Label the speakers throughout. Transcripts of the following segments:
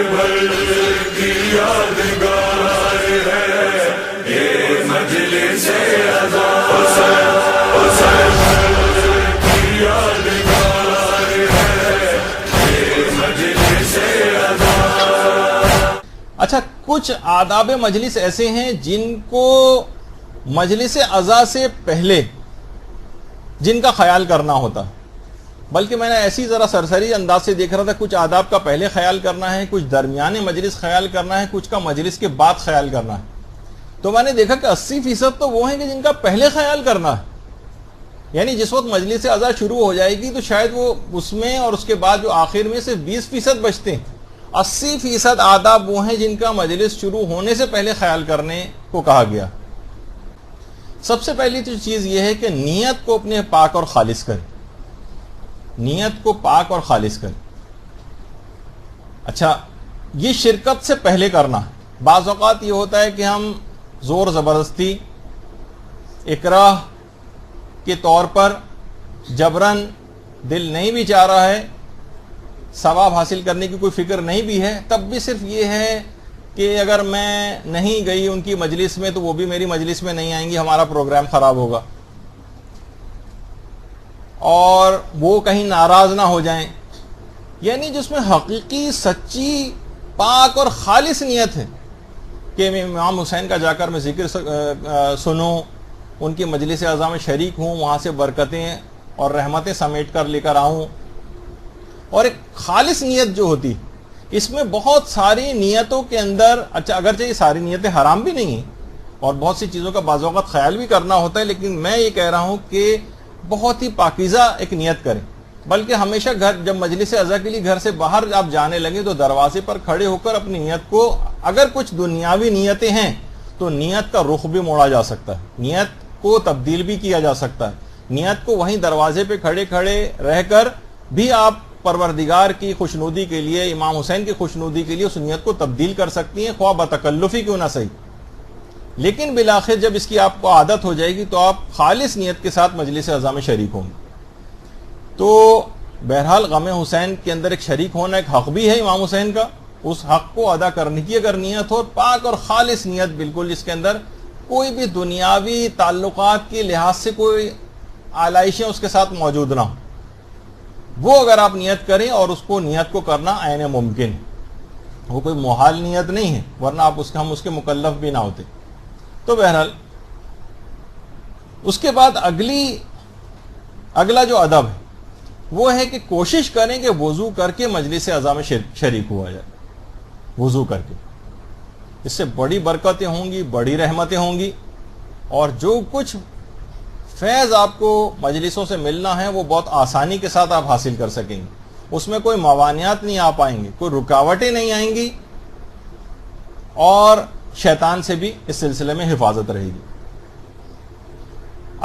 Speaker 1: بھر کی یادگار ہے یہ مجلس عزا، حسین بھر کی یادگار ہے یہ مجلس عزا۔
Speaker 2: اچھا، کچھ آداب مجلس ایسے ہیں جن کو مجلس عزا سے پہلے جن کا خیال کرنا ہوتا، بلکہ میں نے ایسی ذرا سرسری انداز سے دیکھ رہا تھا، کچھ آداب کا پہلے خیال کرنا ہے، کچھ درمیانے مجلس خیال کرنا ہے، کچھ کا مجلس کے بعد خیال کرنا ہے۔ تو میں نے دیکھا کہ 80% تو وہ ہیں کہ جن کا پہلے خیال کرنا ہے، یعنی جس وقت مجلس عزا شروع ہو جائے گی تو شاید وہ اس میں اور اس کے بعد جو آخر میں سے 20% بچتے ہیں، 80% آداب وہ ہیں جن کا مجلس شروع ہونے سے پہلے خیال کرنے کو کہا گیا۔ سب سے پہلی تو چیز یہ ہے کہ نیت کو اپنے پاک اور خالص کریں، نیت کو پاک اور خالص کریں۔ اچھا، یہ شرکت سے پہلے کرنا ہے۔ بعض اوقات یہ ہوتا ہے کہ ہم زور زبردستی، اکراہ کے طور پر جبراً، دل نہیں بھی چاہ رہا ہے، ثواب حاصل کرنے کی کوئی فکر نہیں بھی ہے، تب بھی صرف یہ ہے کہ اگر میں نہیں گئی ان کی مجلس میں تو وہ بھی میری مجلس میں نہیں آئیں گی، ہمارا پروگرام خراب ہوگا، اور وہ کہیں ناراض نہ ہو جائیں۔ یعنی جس میں حقیقی سچی پاک اور خالص نیت ہے کہ میں امام حسین کا جا کر میں ذکر سنوں، ان کی مجلس عزا میں شریک ہوں، وہاں سے برکتیں اور رحمتیں سمیٹ کر لے کر آؤں، اور ایک خالص نیت جو ہوتی، اس میں بہت ساری نیتوں کے اندر، اچھا اگرچہ یہ ساری نیتیں حرام بھی نہیں ہیں اور بہت سی چیزوں کا بعض اوقات خیال بھی کرنا ہوتا ہے، لیکن میں یہ کہہ رہا ہوں کہ بہت ہی پاکیزہ ایک نیت کریں۔ بلکہ ہمیشہ جب مجلس عزا کے لیے گھر سے باہر آپ جانے لگیں تو دروازے پر کھڑے ہو کر اپنی نیت کو، اگر کچھ دنیاوی نیتیں ہیں تو نیت کا رخ بھی موڑا جا سکتا ہے، نیت کو تبدیل بھی کیا جا سکتا ہے، نیت کو وہیں دروازے پہ کھڑے کھڑے رہ کر بھی آپ پروردگار کی خوشنودی کے لیے، امام حسین کی خوشنودی کے لیے اس نیت کو تبدیل کر سکتی ہیں، خواہ بتکلفی کیوں نہ صحیح۔ لیکن بالآخر جب اس کی آپ کو عادت ہو جائے گی تو آپ خالص نیت کے ساتھ مجلس عزا میں شریک ہوں گے۔ تو بہرحال غم حسین کے اندر ایک شریک ہونا ایک حق بھی ہے امام حسین کا، اس حق کو ادا کرنے کی اگر نیت ہو، پاک اور خالص نیت، بالکل جس کے اندر کوئی بھی دنیاوی تعلقات کے لحاظ سے کوئی آلائشیں اس کے ساتھ موجود نہ ہوں، وہ اگر آپ نیت کریں، اور اس کو نیت کو کرنا عین ممکن ہے، وہ کوئی محال نیت نہیں ہے، ورنہ ہم اس کے مکلف بھی نہ ہوتے۔ تو بہرحال اس کے بعد اگلا جو ادب ہے وہ ہے کہ کوشش کریں کہ وضو کر کے مجلس عزا میں شریک ہوا جائے، وضو کر کے۔ اس سے بڑی برکتیں ہوں گی، بڑی رحمتیں ہوں گی، اور جو کچھ فیض آپ کو مجلسوں سے ملنا ہے وہ بہت آسانی کے ساتھ آپ حاصل کر سکیں گے، اس میں کوئی موانعات نہیں آ پائیں گے، کوئی رکاوٹیں نہیں آئیں گی، اور شیطان سے بھی اس سلسلے میں حفاظت رہے گی۔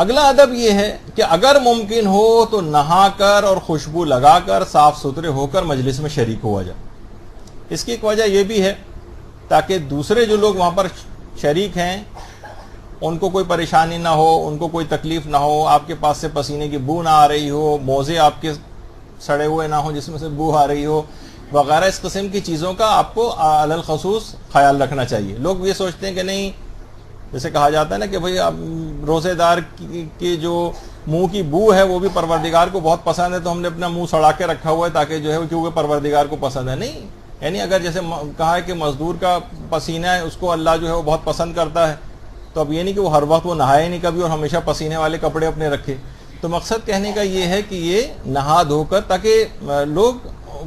Speaker 2: اگلا ادب یہ ہے کہ اگر ممکن ہو تو نہا کر اور خوشبو لگا کر صاف ستھرے ہو کر مجلس میں شریک ہوا جائے۔ اس کی ایک وجہ یہ بھی ہے تاکہ دوسرے جو لوگ وہاں پر شریک ہیں ان کو کوئی پریشانی نہ ہو، ان کو کوئی تکلیف نہ ہو، آپ کے پاس سے پسینے کی بو نہ آ رہی ہو، موزے آپ کے سڑے ہوئے نہ ہو جس میں سے بو آ رہی ہو وغیرہ، اس قسم کی چیزوں کا آپ کو علی الخصوص خیال رکھنا چاہیے۔ لوگ یہ سوچتے ہیں کہ نہیں، جیسے کہا جاتا ہے نا کہ بھئی اب روزے دار کی جو منہ کی بو ہے وہ بھی پروردگار کو بہت پسند ہے، تو ہم نے اپنا منہ سڑا کے رکھا ہوا ہے تاکہ جو ہے کیونکہ پروردگار کو پسند ہے۔ نہیں، یعنی اگر جیسے کہا ہے کہ مزدور کا پسینہ ہے اس کو اللہ جو ہے وہ بہت پسند کرتا ہے، تو اب یہ نہیں کہ وہ ہر وقت وہ نہائے نہیں کبھی اور ہمیشہ پسینے والے کپڑے اپنے رکھے۔ تو مقصد کہنے کا یہ ہے کہ یہ نہا دھو کر، تاکہ لوگ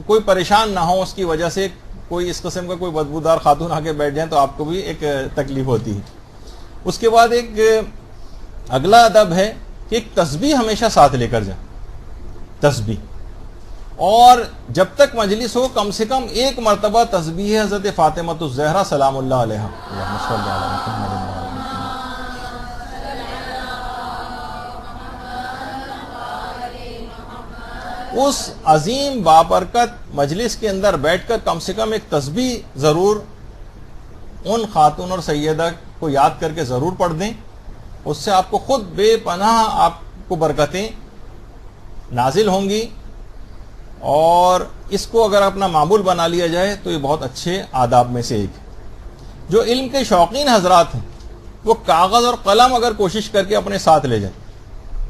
Speaker 2: کوئی پریشان نہ ہو، اس کی وجہ سے کوئی اس قسم کا کوئی بدبودار خاتون آ کے بیٹھ جائیں تو آپ کو بھی ایک تکلیف ہوتی ہے۔ اس کے بعد ایک اگلا ادب ہے کہ ایک تسبیح ہمیشہ ساتھ لے کر جائیں، تسبیح، اور جب تک مجلس ہو کم سے کم ایک مرتبہ تسبیح حضرت فاطمہ الزہرا سلام اللہ علیہا، اللہم صلی علی محمد وعلی اس عظیم بابرکت مجلس کے اندر بیٹھ کر کم سے کم ایک تسبیح ضرور ان خاتون اور سیدہ کو یاد کر کے ضرور پڑھ دیں۔ اس سے آپ کو خود بے پناہ آپ کو برکتیں نازل ہوں گی، اور اس کو اگر اپنا معمول بنا لیا جائے تو یہ بہت اچھے آداب میں سے ایک ہے. جو علم کے شوقین حضرات ہیں وہ کاغذ اور قلم اگر کوشش کر کے اپنے ساتھ لے جائیں.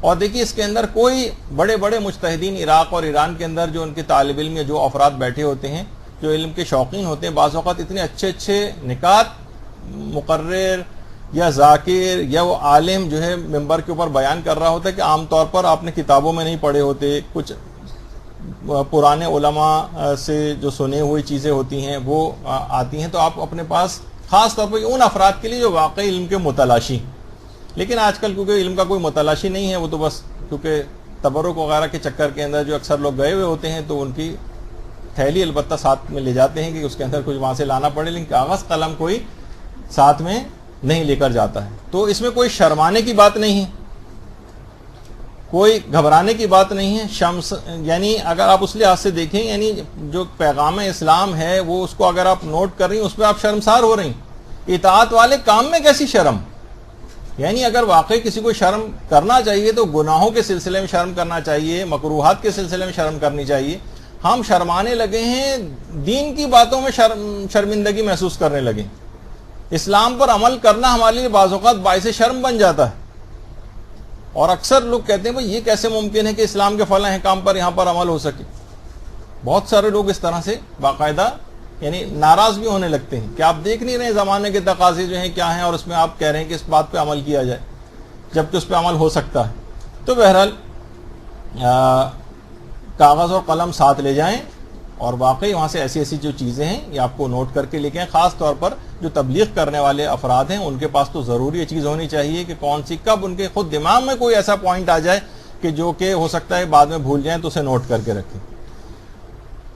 Speaker 2: اور دیکھیے اس کے اندر کوئی بڑے بڑے مجتہدین عراق اور ایران کے اندر جو ان کے طالب علم یا جو افراد بیٹھے ہوتے ہیں جو علم کے شوقین ہوتے ہیں، بعض اوقات اتنے اچھے اچھے نکات مقرر یا ذاکر یا وہ عالم جو ہے ممبر کے اوپر بیان کر رہا ہوتا ہے کہ عام طور پر آپ نے کتابوں میں نہیں پڑھے ہوتے. کچھ پرانے علماء سے جو سنے ہوئی چیزیں ہوتی ہیں وہ آتی ہیں، تو آپ اپنے پاس خاص طور پر ان افراد کے لیے جو واقعی علم کے متلاشی. لیکن آج کل کیونکہ علم کا کوئی متلاشی نہیں ہے، وہ تو بس کیونکہ تبرک وغیرہ کے چکر کے اندر جو اکثر لوگ گئے ہوئے ہوتے ہیں تو ان کی تھیلی البتہ ساتھ میں لے جاتے ہیں کہ اس کے اندر کچھ وہاں سے لانا پڑے، لیکن کاغذ قلم کوئی ساتھ میں نہیں لے کر جاتا ہے. تو اس میں کوئی شرمانے کی بات نہیں ہے، کوئی گھبرانے کی بات نہیں ہے. یعنی اگر آپ اس لحاظ سے دیکھیں، یعنی جو پیغام اسلام ہے وہ اس کو اگر آپ نوٹ کر رہی ہیں اس پہ آپ شرمسار ہو رہی ہیں. اطاعت والے کام میں کیسی شرم؟ یعنی اگر واقعی کسی کو شرم کرنا چاہیے تو گناہوں کے سلسلے میں شرم کرنا چاہیے، مکروہات کے سلسلے میں شرم کرنی چاہیے. ہم شرمانے لگے ہیں، دین کی باتوں میں شرمندگی محسوس کرنے لگے. اسلام پر عمل کرنا ہمارے لیے بعض اوقات باعث شرم بن جاتا ہے. اور اکثر لوگ کہتے ہیں بھئی یہ کیسے ممکن ہے کہ اسلام کے فلاں احکام پر یہاں پر عمل ہو سکے. بہت سارے لوگ اس طرح سے باقاعدہ یعنی ناراض بھی ہونے لگتے ہیں کہ آپ دیکھ نہیں رہے زمانے کے تقاضے جو ہیں کیا ہیں، اور اس میں آپ کہہ رہے ہیں کہ اس بات پہ عمل کیا جائے جبکہ اس پہ عمل ہو سکتا ہے. تو بہرحال کاغذ اور قلم ساتھ لے جائیں اور واقعی وہاں سے ایسی ایسی جو چیزیں ہیں یہ آپ کو نوٹ کر کے لے کے آئیں. خاص طور پر جو تبلیغ کرنے والے افراد ہیں ان کے پاس تو ضروری یہ چیز ہونی چاہیے کہ کون سی کب ان کے خود دماغ میں کوئی ایسا پوائنٹ آ جائے کہ جو کہ ہو سکتا ہے بعد میں بھول جائیں تو اسے نوٹ کر کے رکھیں.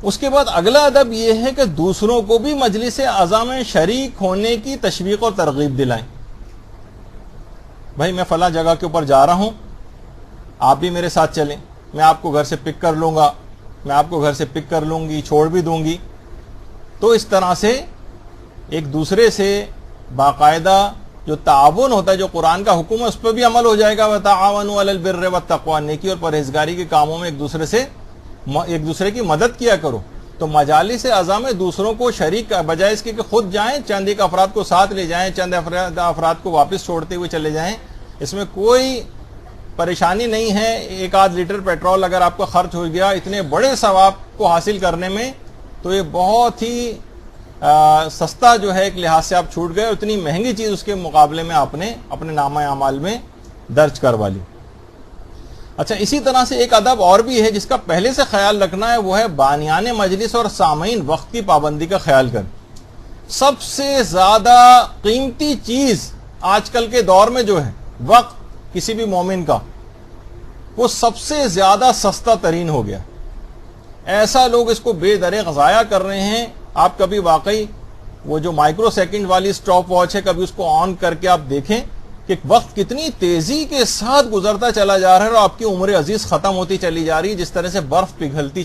Speaker 2: اس کے بعد اگلا ادب یہ ہے کہ دوسروں کو بھی مجلس عزا میں شریک ہونے کی تشویق اور ترغیب دلائیں. بھائی میں فلاں جگہ کے اوپر جا رہا ہوں، آپ بھی میرے ساتھ چلیں، میں آپ کو گھر سے پک کر لوں گا، میں آپ کو گھر سے پک کر لوں گی، چھوڑ بھی دوں گی. تو اس طرح سے ایک دوسرے سے باقاعدہ جو تعاون ہوتا ہے، جو قرآن کا حکم ہے اس پہ بھی عمل ہو جائے گا. وَتَعَاوَنُوا عَلَى الْبِرِّ وَالتَّقْوَىٰ، نیکی اور پرہیزگاری کے کاموں میں ایک دوسرے کی مدد کیا کرو. تو مجالس عزا میں دوسروں کو شریک بجائے اس کے کہ خود جائیں، چند ایک افراد کو ساتھ لے جائیں، چند افراد کو واپس چھوڑتے ہوئے چلے جائیں، اس میں کوئی پریشانی نہیں ہے. 1 لیٹر پیٹرول اگر آپ کا خرچ ہو گیا اتنے بڑے ثواب کو حاصل کرنے میں تو یہ بہت ہی سستا جو ہے ایک لحاظ سے آپ چھوٹ گئے، اتنی مہنگی چیز اس کے مقابلے میں آپ نے اپنے نامہ اعمال میں درج کروا لی. اچھا، اسی طرح سے ایک ادب اور بھی ہے جس کا پہلے سے خیال رکھنا ہے، وہ ہے بانیان مجلس اور سامعین وقت کی پابندی کا خیال کریں. سب سے زیادہ قیمتی چیز آج کل کے دور میں جو ہے وقت کسی بھی مومن کا، وہ سب سے زیادہ سستا ترین ہو گیا. ایسا لوگ اس کو بے دریغ ضائع کر رہے ہیں. آپ کبھی واقعی وہ جو مائکرو سیکنڈ والی سٹاپ واچ ہے کبھی اس کو آن کر کے آپ دیکھیں کہ وقت کتنی تیزی کے ساتھ گزرتا چلا جا رہا ہے اور آپ کی عمر عزیز ختم ہوتی چلی جا رہی ہے. جس طرح سے برف پگھلتی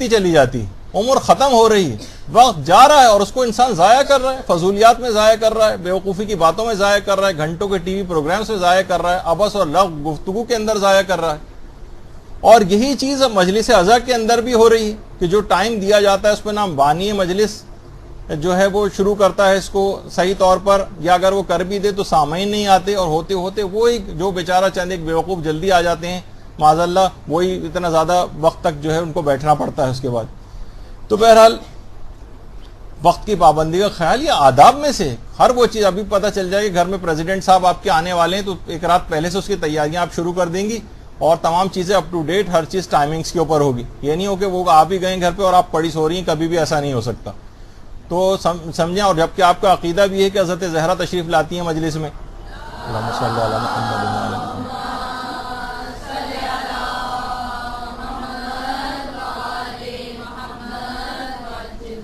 Speaker 2: چلی جاتی، عمر ختم ہو رہی ہے، وقت جا رہا ہے اور اس کو انسان ضائع کر رہا ہے، فضولیات میں ضائع کر رہا ہے، بیوقوفی کی باتوں میں ضائع کر رہا ہے، گھنٹوں کے ٹی وی پروگرامز میں ضائع کر رہا ہے، عبث اور لغو گفتگو کے اندر ضائع کر رہا ہے. اور یہی چیز مجلس عزا کے اندر بھی ہو رہی ہے کہ جو ٹائم دیا جاتا ہے اس پہ نام بانی مجلس جو ہے وہ شروع کرتا ہے اس کو صحیح طور پر، یا اگر وہ کر بھی دے تو سامعین نہیں آتے، اور ہوتے ہوتے وہی جو بیچارہ چند ایک بیوقوف جلدی آ جاتے ہیں معاذ اللہ، وہی اتنا زیادہ وقت تک جو ہے ان کو بیٹھنا پڑتا ہے اس کے بعد. تو بہرحال وقت کی پابندی کا خیال یہ آداب میں سے ہر وہ چیز. ابھی پتہ چل جائے کہ گھر میں پریزیڈنٹ صاحب آپ کے آنے والے ہیں تو ایک رات پہلے سے اس کی تیاریاں آپ شروع کر دیں گی اور تمام چیزیں اپ ٹو ڈیٹ، ہر چیز ٹائمنگز کے اوپر ہوگی. یہ نہیں ہو کہ وہ آپ ہی گئے گھر پہ اور آپ پڑی سو رہی ہیں، کبھی بھی ایسا نہیں ہو سکتا. تو سمجھیں. اور جبکہ آپ کا عقیدہ بھی ہے کہ حضرت زہرا تشریف لاتی ہیں مجلس میں. اللہم صلی علی محمد و علی محمد.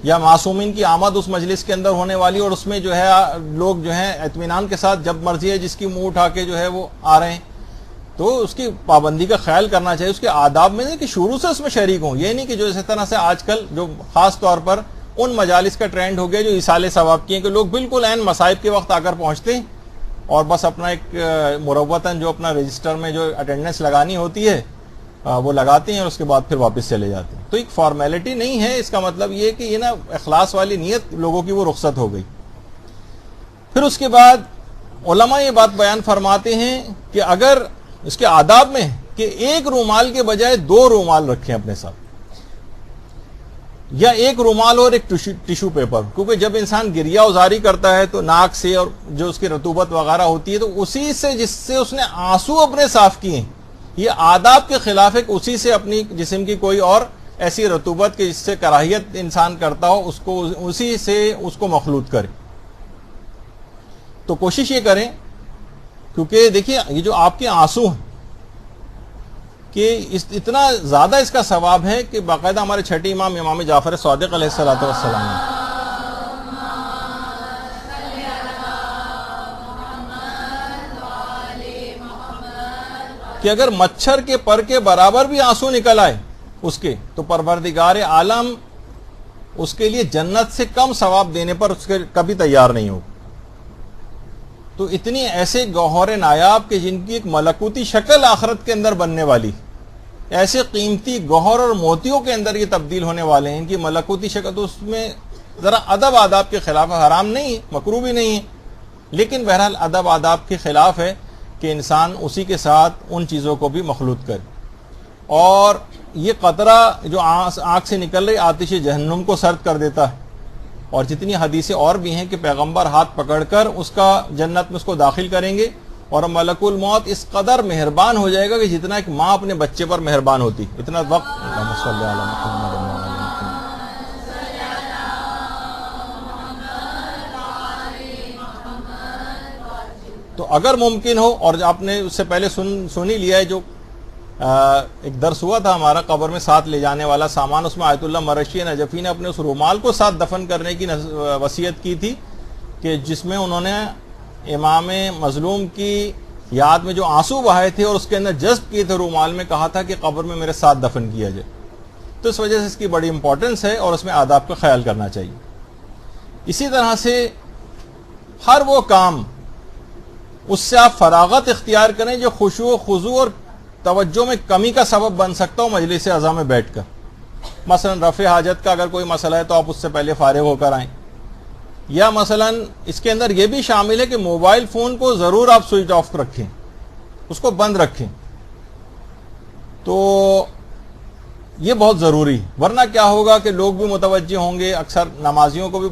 Speaker 2: یا معصومین کی آمد اس مجلس کے اندر ہونے والی، اور اس میں جو ہے لوگ جو ہیں اطمینان کے ساتھ جب مرضی ہے جس کی منہ اٹھا کے جو ہے وہ آ رہے ہیں، تو اس کی پابندی کا خیال کرنا چاہیے. اس کے آداب میں کہ شروع سے اس میں شریک ہوں. یہ نہیں کہ جو اس طرح سے آج کل جو خاص طور پر ان مجالس کا ٹرینڈ ہو گیا جو ایصال ثواب کی ہیں کہ لوگ بالکل عین مصائب کے وقت آ کر پہنچتے ہیں اور بس اپنا ایک مروتاً جو اپنا رجسٹر میں جو اٹینڈنس لگانی ہوتی ہے وہ لگاتے ہیں اور اس کے بعد پھر واپس چلے جاتے ہیں. تو ایک فارمیلٹی نہیں ہے, اس کا مطلب یہ کہ یہ نا اخلاص والی نیت لوگوں کی وہ رخصت ہو گئی. پھر اس کے بعد علماء یہ بات بیان فرماتے ہیں کہ اگر اس کے آداب میں کہ ایک رومال کے بجائے 2 رومال رکھیں اپنے ساتھ, یا ایک رومال اور ایک ٹیشو پیپر, کیونکہ جب انسان گریہ ازاری کرتا ہے تو ناک سے اور جو اس کی رطوبت وغیرہ ہوتی ہے تو اسی سے جس سے اس نے آنسو اپنے صاف کیے, یہ آداب کے خلاف ہے کہ اسی سے اپنی جسم کی کوئی اور ایسی رطوبت کہ جس سے کراہیت انسان کرتا ہو اس کو اسی سے اس کو مخلوط کرے. تو کوشش یہ کریں, کیونکہ دیکھیے یہ جو آپ کے آنسو ہیں کہ اتنا زیادہ اس کا ثواب ہے کہ باقاعدہ ہمارے چھٹے امام جعفر صادق علیہ الصلوۃ والسلام نے کہ اگر مچھر کے پر کے برابر بھی آنسو نکل آئے اس کے, تو پروردگار عالم اس کے لیے جنت سے کم ثواب دینے پر اس کے کبھی تیار نہیں ہوگا. تو اتنی ایسے گوہر نایاب کہ جن کی ایک ملکوتی شکل آخرت کے اندر بننے والی, ایسے قیمتی گوہر اور موتیوں کے اندر یہ تبدیل ہونے والے ہیں, ان کی ملکوتی شکل, تو اس میں ذرا ادب آداب کے خلاف ہے, حرام نہیں ہے, مکروہ بھی نہیں ہے, لیکن بہرحال ادب آداب کے خلاف ہے کہ انسان اسی کے ساتھ ان چیزوں کو بھی مخلوط کرے. اور یہ قطرہ جو آنکھ سے نکل رہی آتش جہنم کو سرد کر دیتا ہے, اور جتنی حدیثیں اور بھی ہیں کہ پیغمبر ہاتھ پکڑ کر اس کا جنت میں اس کو داخل کریں گے, اور ملک الموت اس قدر مہربان ہو جائے گا کہ جتنا ایک ماں اپنے بچے پر مہربان ہوتی, اتنا وقت. اللہم صلی علی محمد. تو اگر ممکن ہو, اور آپ نے اس سے پہلے سن ہی لیا ہے, جو ایک درس ہوا تھا ہمارا قبر میں ساتھ لے جانے والا سامان, اس میں آیت اللہ مرشی نجفی نے اپنے اس رومال کو ساتھ دفن کرنے کی وصیت کی تھی, کہ جس میں انہوں نے امام مظلوم کی یاد میں جو آنسو بہائے تھے اور اس کے اندر جذب کیے تھے رومال میں, کہا تھا کہ قبر میں میرے ساتھ دفن کیا جائے. تو اس وجہ سے اس کی بڑی امپورٹنس ہے اور اس میں آداب کا خیال کرنا چاہیے. اسی طرح سے ہر وہ کام اس سے آپ فراغت اختیار کریں جو خشوع و خضوع اور توجہ میں کمی کا سبب بن سکتا ہو مجلس اعضاء میں بیٹھ کر. مثلا رفع حاجت کا اگر کوئی مسئلہ ہے تو آپ اس سے پہلے فارغ ہو کر آئیں, یا مثلا اس کے اندر یہ بھی شامل ہے کہ موبائل فون کو ضرور آپ سوئچ آف رکھیں, اس کو بند رکھیں. تو یہ بہت ضروری ہے, ورنہ کیا ہوگا کہ لوگ بھی متوجہ ہوں گے. اکثر نمازیوں کو بھی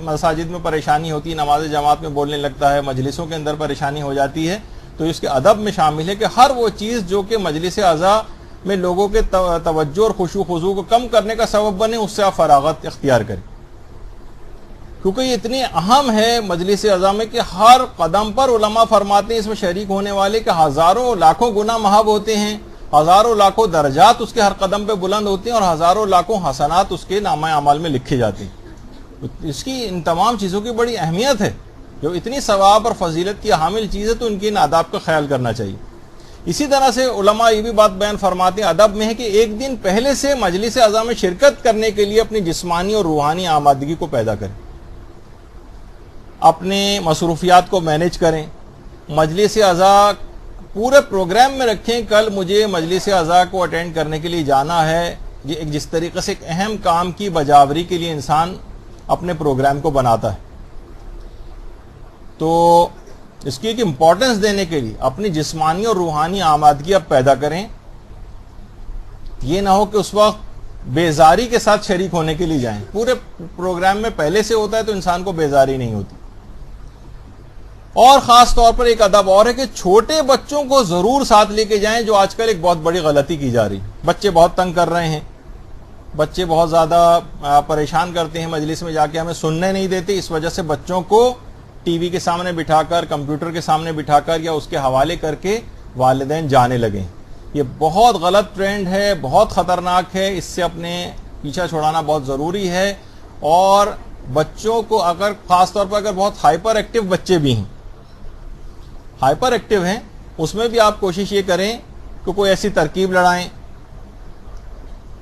Speaker 2: مساجد میں پریشانی ہوتی ہے, نماز جماعت میں بولنے لگتا ہے, مجلسوں کے اندر پریشانی ہو جاتی ہے. تو اس کے ادب میں شامل ہے کہ ہر وہ چیز جو کہ مجلس اعضاء میں لوگوں کے توجہ اور خشوع و خضوع کو کم کرنے کا سبب بنے, اس سے آپ فراغت اختیار کریں, کیونکہ یہ اتنی اہم ہے مجلس اعضاء میں کہ ہر قدم پر علماء فرماتے ہیں اس میں شریک ہونے والے کہ ہزاروں لاکھوں گناہ محو ہوتے ہیں, ہزاروں لاکھوں درجات اس کے ہر قدم پہ بلند ہوتے ہیں, اور ہزاروں لاکھوں حسنات اس کے نامہ اعمال میں لکھے جاتے ہیں. اس کی ان تمام چیزوں کی بڑی اہمیت ہے, جو اتنی ثواب اور فضیلت کی حامل چیز ہے, تو ان کی ان آداب کا خیال کرنا چاہیے. اسی طرح سے علماء یہ بھی بات بیان فرماتے ہیں ادب میں ہے کہ ایک دن پہلے سے مجلس اعضاء میں شرکت کرنے کے لیے اپنی جسمانی اور روحانی آمادگی کو پیدا کریں, اپنے مصروفیات کو مینیج کریں. مجلس اعضاء پورے پروگرام میں رکھیں, کل مجھے مجلس اعضاء کو اٹینڈ کرنے کے لیے جانا ہے. یہ ایک جس طریقے سے ایک اہم کام کی بجاوری کے لیے انسان اپنے پروگرام کو بناتا ہے, تو اس کی ایک امپورٹنس دینے کے لیے اپنی جسمانی اور روحانی آمادگی اب پیدا کریں. یہ نہ ہو کہ اس وقت بیزاری کے ساتھ شریک ہونے کے لیے جائیں. پورے پروگرام میں پہلے سے ہوتا ہے تو انسان کو بیزاری نہیں ہوتی. اور خاص طور پر ایک ادب اور ہے کہ چھوٹے بچوں کو ضرور ساتھ لے کے جائیں, جو آج کل ایک بہت بڑی غلطی کی جا رہی. بچے بہت تنگ کر رہے ہیں, بچے بہت زیادہ پریشان کرتے ہیں, مجلس میں جا کے ہمیں سننے نہیں دیتے. اس وجہ سے بچوں کو ٹی وی کے سامنے بٹھا کر, کمپیوٹر کے سامنے بٹھا کر یا اس کے حوالے کر کے والدین جانے لگے. یہ بہت غلط ٹرینڈ ہے, بہت خطرناک ہے. اس سے اپنے پیچھا چھڑانا بہت ضروری ہے. اور بچوں کو اگر خاص طور پر اگر بہت ہائپر ایکٹیو بچے بھی ہیں, ہائپر ایکٹیو ہیں, اس میں بھی آپ کوشش یہ کریں کہ کوئی ایسی ترکیب لڑائیں.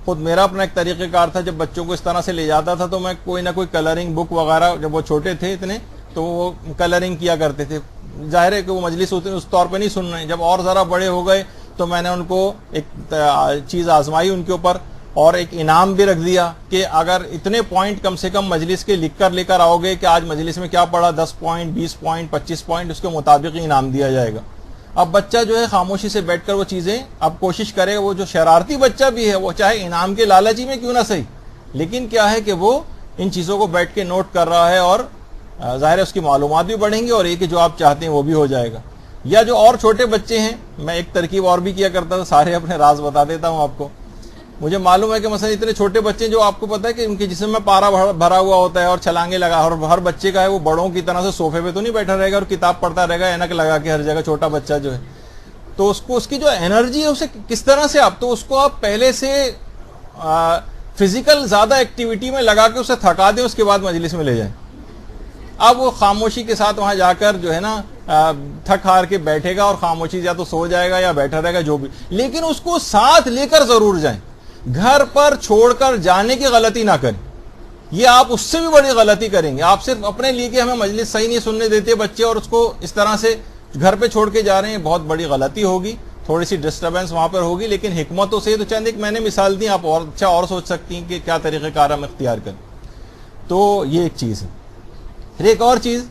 Speaker 2: خود میرا اپنا ایک طریقہ کار تھا, جب بچوں کو اس طرح سے لے جاتا تھا تو میں کوئی نہ کوئی کلرنگ بک وغیرہ, جب وہ چھوٹے تھے اتنے تو وہ کلرنگ کیا کرتے تھے. ظاہر ہے کہ وہ مجلس اس طور پہ نہیں سن رہے ہیں. جب اور ذرا بڑے ہو گئے تو میں نے ان کو ایک چیز آزمائی ان کے اوپر اور ایک انعام بھی رکھ دیا کہ اگر اتنے پوائنٹ کم سے کم مجلس کے لکھ کر لے کر آؤ گے کہ آج مجلس میں کیا پڑھا، 10 پوائنٹ 20 پوائنٹ 25 پوائنٹ، اس کے مطابق ہی انعام دیا جائے گا۔ اب بچہ جو ہے خاموشی سے بیٹھ کر وہ چیزیں اب کوشش کرے، وہ جو شرارتی بچہ بھی ہے وہ چاہے انعام کے لالچی میں کیوں نہ صحیح، لیکن کیا ہے کہ وہ ان چیزوں کو بیٹھ کے نوٹ کر رہا ہے، اور ظاہر ہے اس کی معلومات بھی بڑھیں گی اور یہ کہ جو آپ چاہتے ہیں وہ بھی ہو جائے گا۔ یا جو اور چھوٹے بچے ہیں، میں ایک ترکیب اور بھی کیا کرتا تھا، سارے اپنے راز بتا دیتا ہوں آپ کو۔ مجھے معلوم ہے کہ مثلا اتنے چھوٹے بچے جو آپ کو پتا ہے کہ ان کے جسم میں پارا بھرا ہوا ہوتا ہے اور چھلانگے لگا، اور ہر بچے کا ہے وہ بڑوں کی طرح سے صوفے پہ تو نہیں بیٹھا رہے گا اور کتاب پڑھتا رہے گا اینک لگا کے ہر جگہ، چھوٹا بچہ جو ہے تو اس کو اس کی جو انرجی ہے اسے کس طرح سے آپ تو اس کو آپ پہلے سے فزیکل زیادہ ایکٹیویٹی میں لگا کے اسے تھکا دیں، اس کے بعد مجلس میں لے جائیں۔ اب وہ خاموشی کے ساتھ وہاں جا کر جو ہے نا تھک ہار کے بیٹھے گا اور خاموشی یا تو سو جائے گا یا بیٹھا رہے گا جو بھی، لیکن اس کو ساتھ لے کر ضرور جائیں، گھر پر چھوڑ کر جانے کی غلطی نہ کریں، یہ آپ اس سے بھی بڑی غلطی کریں گے۔ آپ صرف اپنے لیے کہ ہمیں مجلس صحیح نہیں سننے دیتے بچے اور اس کو اس طرح سے گھر پہ چھوڑ کے جا رہے ہیں، بہت بڑی غلطی ہوگی، تھوڑی سی ڈسٹربنس وہاں پر ہوگی، لیکن حکمتوں سے تو چند ایک میں نے مثال دی، آپ اور اچھا اور سوچ سکتی ہیں کہ کیا طریقہ کار ہم اختیار کریں۔ تو یہ ایک چیز ہے۔ پھر ایک اور چیز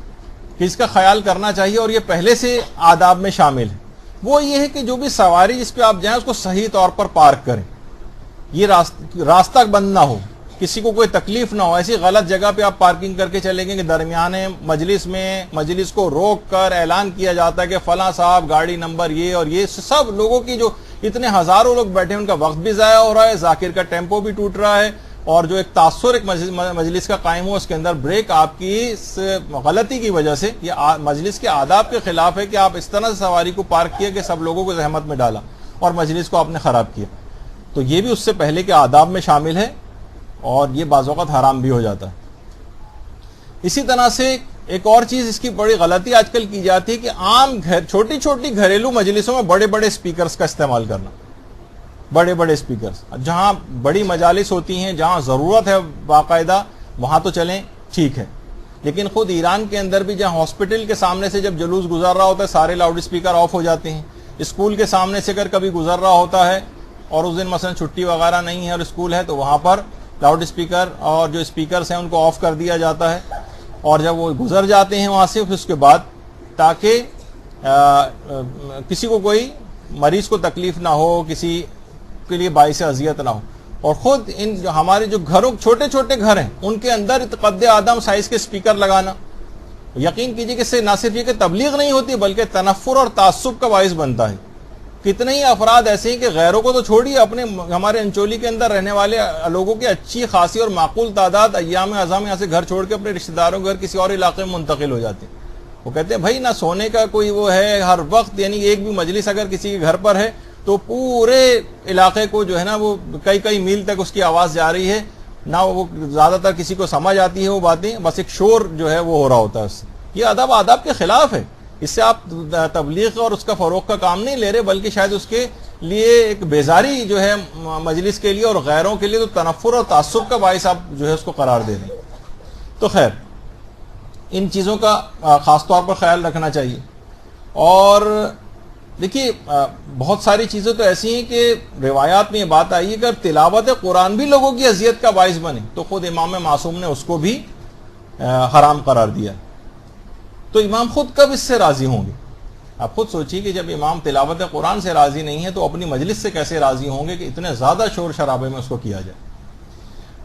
Speaker 2: کہ اس کا خیال کرنا چاہیے اور یہ پہلے سے آداب میں شامل ہے، وہ یہ ہے کہ جو بھی سواری جس پہ آپ جائیں اس کو صحیح طور پر پارک کریں، یہ راستہ بند نہ ہو، کسی کو کوئی تکلیف نہ ہو۔ ایسی غلط جگہ پہ آپ پارکنگ کر کے چلیں گے کہ درمیان مجلس میں مجلس کو روک کر اعلان کیا جاتا ہے کہ فلاں صاحب گاڑی نمبر یہ، اور یہ سب لوگوں کی جو اتنے ہزاروں لوگ بیٹھے ہیں ان کا وقت بھی ضائع ہو رہا ہے، ذاکر کا ٹیمپو بھی ٹوٹ رہا ہے، اور جو ایک تاثر ایک مجلس کا قائم ہو اس کے اندر بریک آپ کی اس غلطی کی وجہ سے، یہ مجلس کے آداب کے خلاف ہے کہ آپ اس طرح سے سواری کو پارک کیا کہ سب لوگوں کو زحمت میں ڈالا اور مجلس کو آپ نے خراب کیا۔ تو یہ بھی اس سے پہلے کے آداب میں شامل ہے اور یہ بعض اوقات حرام بھی ہو جاتا ہے۔ اسی طرح سے ایک اور چیز اس کی بڑی غلطی آج کل کی جاتی ہے کہ عام چھوٹی چھوٹی گھریلو مجلسوں میں بڑے بڑے اسپیکرز کا استعمال کرنا، بڑے بڑے اسپیکرز، جہاں بڑی مجالس ہوتی ہیں جہاں ضرورت ہے باقاعدہ وہاں تو چلیں ٹھیک ہے، لیکن خود ایران کے اندر بھی جہاں ہاسپٹل کے سامنے سے جب جلوس گزر رہا ہوتا ہے سارے لاؤڈ اسپیکر آف ہو جاتے ہیں، اسکول کے سامنے سے اگر کبھی گزر رہا ہوتا ہے اور اس دن مثلا چھٹی وغیرہ نہیں ہے اور اسکول ہے تو وہاں پر لاؤڈ اسپیکر اور جو اسپیکرز ہیں ان کو آف کر دیا جاتا ہے، اور جب وہ گزر جاتے ہیں وہاں سے پھر اس کے بعد تاکہ کسی کو کوئی مریض کو تکلیف نہ ہو، کسی کے لیے باعث اذیت نہ ہو۔ اور خود ان جو ہمارے جو گھروں چھوٹے چھوٹے گھر ہیں ان کے اندر قد آدم سائز کے اسپیکر لگانا، یقین کیجئے کہ اس سے نہ صرف یہ کہ تبلیغ نہیں ہوتی بلکہ تنفر اور تعصب کا باعث بنتا ہے۔ کتنے ہی افراد ایسے ہیں کہ غیروں کو تو چھوڑیے، اپنے ہمارے انچولی کے اندر رہنے والے لوگوں کی اچھی خاصی اور معقول تعداد ایام اعظم یہاں سے گھر چھوڑ کے اپنے رشتہ داروں کے گھر کسی اور علاقے میں منتقل ہو جاتے ہیں۔ وہ کہتے ہیں بھائی نہ سونے کا کوئی وہ ہے، ہر وقت یعنی ایک بھی مجلس اگر کسی کے گھر پر ہے تو پورے علاقے کو جو ہے نا وہ کئی میل تک اس کی آواز جا رہی ہے، نہ وہ زیادہ تر کسی کو سمجھ آتی ہے وہ باتیں، بس ایک شور جو ہے وہ ہو رہا ہوتا ہے اس سے۔ یہ آداب کے خلاف ہے، اس سے آپ تبلیغ اور اس کا فروغ کا کام نہیں لے رہے بلکہ شاید اس کے لیے ایک بیزاری جو ہے مجلس کے لیے اور غیروں کے لیے تو تنفر اور تعصب کا باعث آپ جو ہے اس کو قرار دے رہے ہیں۔ تو خیر ان چیزوں کا خاص طور پر خیال رکھنا چاہیے۔ اور دیکھیے بہت ساری چیزیں تو ایسی ہیں کہ روایات میں یہ بات آئی ہے کہ اگر تلاوت قرآن بھی لوگوں کی اذیت کا باعث بنے تو خود امام معصوم نے اس کو بھی حرام قرار دیا، تو امام خود کب اس سے راضی ہوں گے؟ آپ خود سوچیے کہ جب امام تلاوت قرآن سے راضی نہیں ہے تو اپنی مجلس سے کیسے راضی ہوں گے کہ اتنے زیادہ شور شرابے میں اس کو کیا جائے۔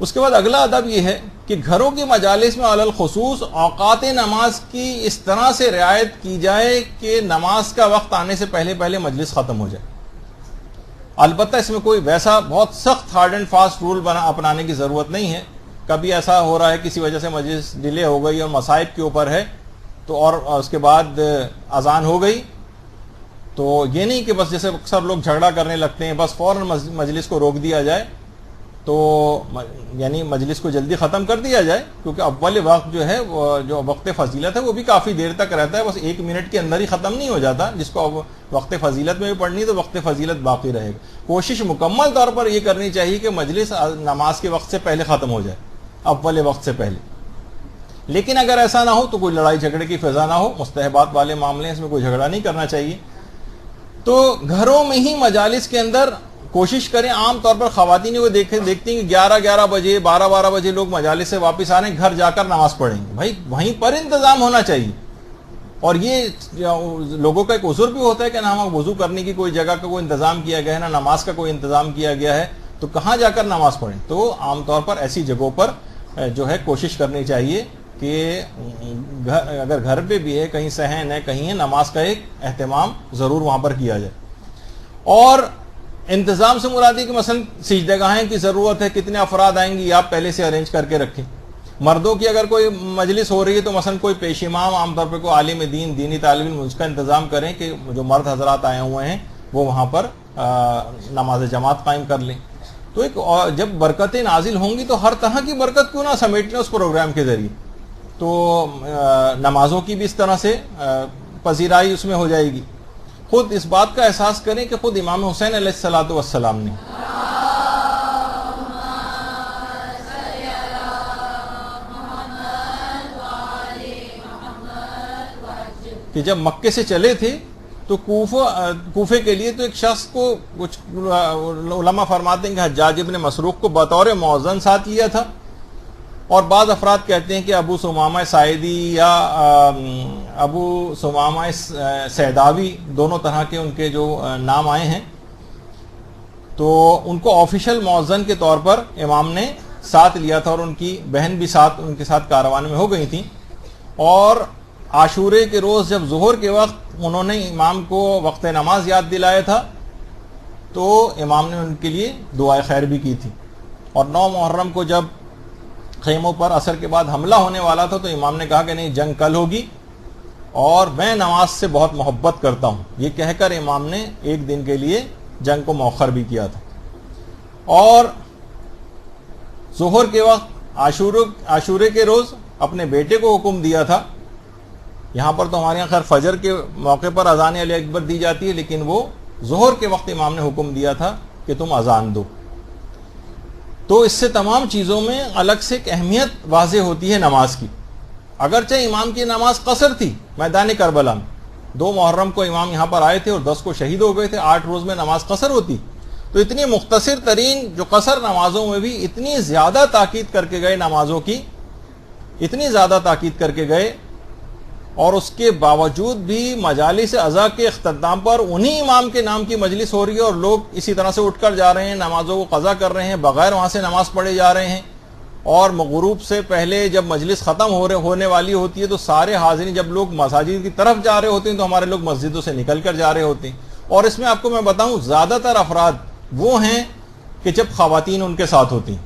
Speaker 2: اس کے بعد اگلا ادب یہ ہے کہ گھروں کی مجالس میں علی الخصوص اوقات نماز کی اس طرح سے رعایت کی جائے کہ نماز کا وقت آنے سے پہلے پہلے مجلس ختم ہو جائے۔ البتہ اس میں کوئی ویسا بہت سخت ہارڈ اینڈ فاسٹ رول اپنانے کی ضرورت نہیں ہے، کبھی ایسا ہو رہا ہے کسی وجہ سے مجلس ڈیلے ہو گئی اور مصائب کے اوپر ہے تو اور اس کے بعد اذان ہو گئی تو یہ نہیں کہ بس جیسے اکثر لوگ جھگڑا کرنے لگتے ہیں بس فوراً مجلس کو روک دیا جائے، تو یعنی مجلس کو جلدی ختم کر دیا جائے، کیونکہ اول وقت جو ہے جو وقت فضیلت ہے وہ بھی کافی دیر تک رہتا ہے، بس 1 منٹ کے اندر ہی ختم نہیں ہو جاتا، جس کو وقت فضیلت میں بھی پڑھنی تو وقت فضیلت باقی رہے گا۔ کوشش مکمل طور پر یہ کرنی چاہیے کہ مجلس نماز کے وقت سے پہلے ختم ہو جائے، اول وقت سے پہلے۔ لیکن اگر ایسا نہ ہو تو کوئی لڑائی جھگڑے کی فضا نہ ہو، مستحبات والے معاملے اس میں کوئی جھگڑا نہیں کرنا چاہیے۔ تو گھروں میں ہی مجالس کے اندر کوشش کریں. عام طور پر خواتین کو دیکھتی ہیں کہ 11 بجے 12 بجے لوگ مجالس سے واپس آ رہے ہیں, گھر جا کر نماز پڑھیں گے. بھائی وہیں پر انتظام ہونا چاہیے. اور یہ لوگوں کا ایک عذر بھی ہوتا ہے کہ نہ ہم وضو کرنے کی کوئی جگہ کا کوئی انتظام کیا گیا ہے, نہ نماز کا کوئی انتظام کیا گیا ہے, تو کہاں جا کر نماز پڑھیں. تو عام طور پر ایسی جگہوں پر جو ہے کوشش کرنی چاہیے کہ اگر گھر پہ بھی ہے, کہیں صحن ہے, کہیں ہے, نماز کا ایک اہتمام ضرور وہاں پر کیا جائے. اور انتظام سے مراد ہے کہ مثلا سجدگاہیں کی ضرورت ہے, کتنے افراد آئیں گے آپ پہلے سے ارینج کر کے رکھیں. مردوں کی اگر کوئی مجلس ہو رہی ہے تو مثلا کوئی پیش امام, عام طور پہ کوئی عالم دین, دینی طالب علم, اس کا انتظام کریں کہ جو مرد حضرات آئے ہوئے ہیں وہ وہاں پر نماز جماعت قائم کر لیں. تو ایک جب برکتیں نازل ہوں گی تو ہر طرح کی برکت کیوں نہ سمیٹ لیں اس پروگرام کے ذریعے. تو نمازوں کی بھی اس طرح سے پذیرائی اس میں ہو جائے گی. خود اس بات کا احساس کریں کہ خود امام حسین علیہ الصلوۃ والسلام نے کہ جب مکے سے چلے تھے تو کوفے کے لیے تو ایک شخص کو, کچھ علماء فرماتے ہیں کہ حجاج ابن مسروق کو بطور مؤذن ساتھ لیا تھا, اور بعض افراد کہتے ہیں کہ ابو ثمامہ ساعدی یا ابو ثمامہ سیداوی, دونوں طرح کے ان کے جو نام آئے ہیں, تو ان کو آفیشل مؤذن کے طور پر امام نے ساتھ لیا تھا, اور ان کی بہن بھی ان کے ساتھ کاروان میں ہو گئی تھیں. اور عاشورے کے روز جب ظہر کے وقت انہوں نے امام کو وقت نماز یاد دلایا تھا تو امام نے ان کے لیے دعائے خیر بھی کی تھی. اور 9 محرم کو جب خیموں پر عصر کے بعد حملہ ہونے والا تھا تو امام نے کہا کہ نہیں, جنگ کل ہوگی اور میں نماز سے بہت محبت کرتا ہوں. یہ کہہ کر امام نے ایک دن کے لیے جنگ کو مؤخر بھی کیا تھا. اور ظہر کے وقت عاشورے کے روز اپنے بیٹے کو حکم دیا تھا. یہاں پر تو ہمارے یہاں خیر فجر کے موقع پر اذان علی اکبر دی جاتی ہے, لیکن وہ ظہر کے وقت امام نے حکم دیا تھا کہ تم اذان دو. تو اس سے تمام چیزوں میں الگ سے ایک اہمیت واضح ہوتی ہے نماز کی. اگرچہ امام کی نماز قصر تھی میدان کربلا میں, 2 محرم کو امام یہاں پر آئے تھے اور 10 کو شہید ہو گئے تھے, 8 روز میں نماز قصر ہوتی. تو اتنی مختصر ترین جو قصر نمازوں میں بھی اتنی زیادہ تاکید کر کے گئے نمازوں کی, اتنی زیادہ تاکید کر کے گئے, اور اس کے باوجود بھی مجالس عزا کے اختتام پر انہی امام کے نام کی مجلس ہو رہی ہے اور لوگ اسی طرح سے اٹھ کر جا رہے ہیں, نمازوں کو قضا کر رہے ہیں, بغیر وہاں سے نماز پڑھے جا رہے ہیں. اور غروب سے پہلے جب مجلس ختم ہونے والی ہوتی ہے تو سارے حاضرین جب لوگ مساجد کی طرف جا رہے ہوتے ہیں تو ہمارے لوگ مسجدوں سے نکل کر جا رہے ہوتے ہیں. اور اس میں آپ کو میں بتاؤں زیادہ تر افراد وہ ہیں کہ جب خواتین ان کے ساتھ ہوتی ہیں.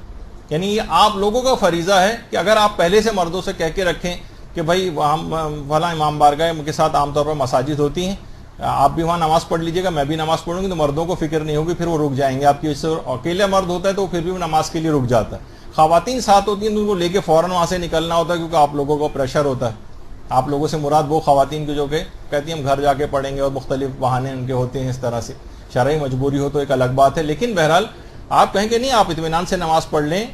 Speaker 2: یعنی یہ آپ لوگوں کا فریضہ ہے کہ اگر آپ پہلے سے مردوں سے کہہ کے رکھیں کہ بھائی فلاں امام بارگاہ کے ساتھ عام طور پر مساجد ہوتی ہیں, آپ بھی وہاں نماز پڑھ لیجیے گا, میں بھی نماز پڑھوں گی, تو مردوں کو فکر نہیں ہوگی, پھر وہ رک جائیں گے آپ کی. اکیلا مرد ہوتا ہے تو پھر بھی وہ نماز کے لیے رک جاتا ہے. خواتین ساتھ ہوتی ہیں تو ان کو لے کے فوراً وہاں سے نکلنا ہوتا ہے, کیونکہ آپ لوگوں کو پریشر ہوتا ہے. آپ لوگوں سے مراد وہ خواتین کی جو کہ کہتی ہیں ہم گھر جا کے پڑھیں گے, اور مختلف بہانے ان کے ہوتے ہیں اس طرح سے. شرعی مجبوری ہو تو ایک الگ بات ہے, لیکن بہرحال آپ کہیں کہ نہیں آپ اطمینان سے نماز پڑھ لیں,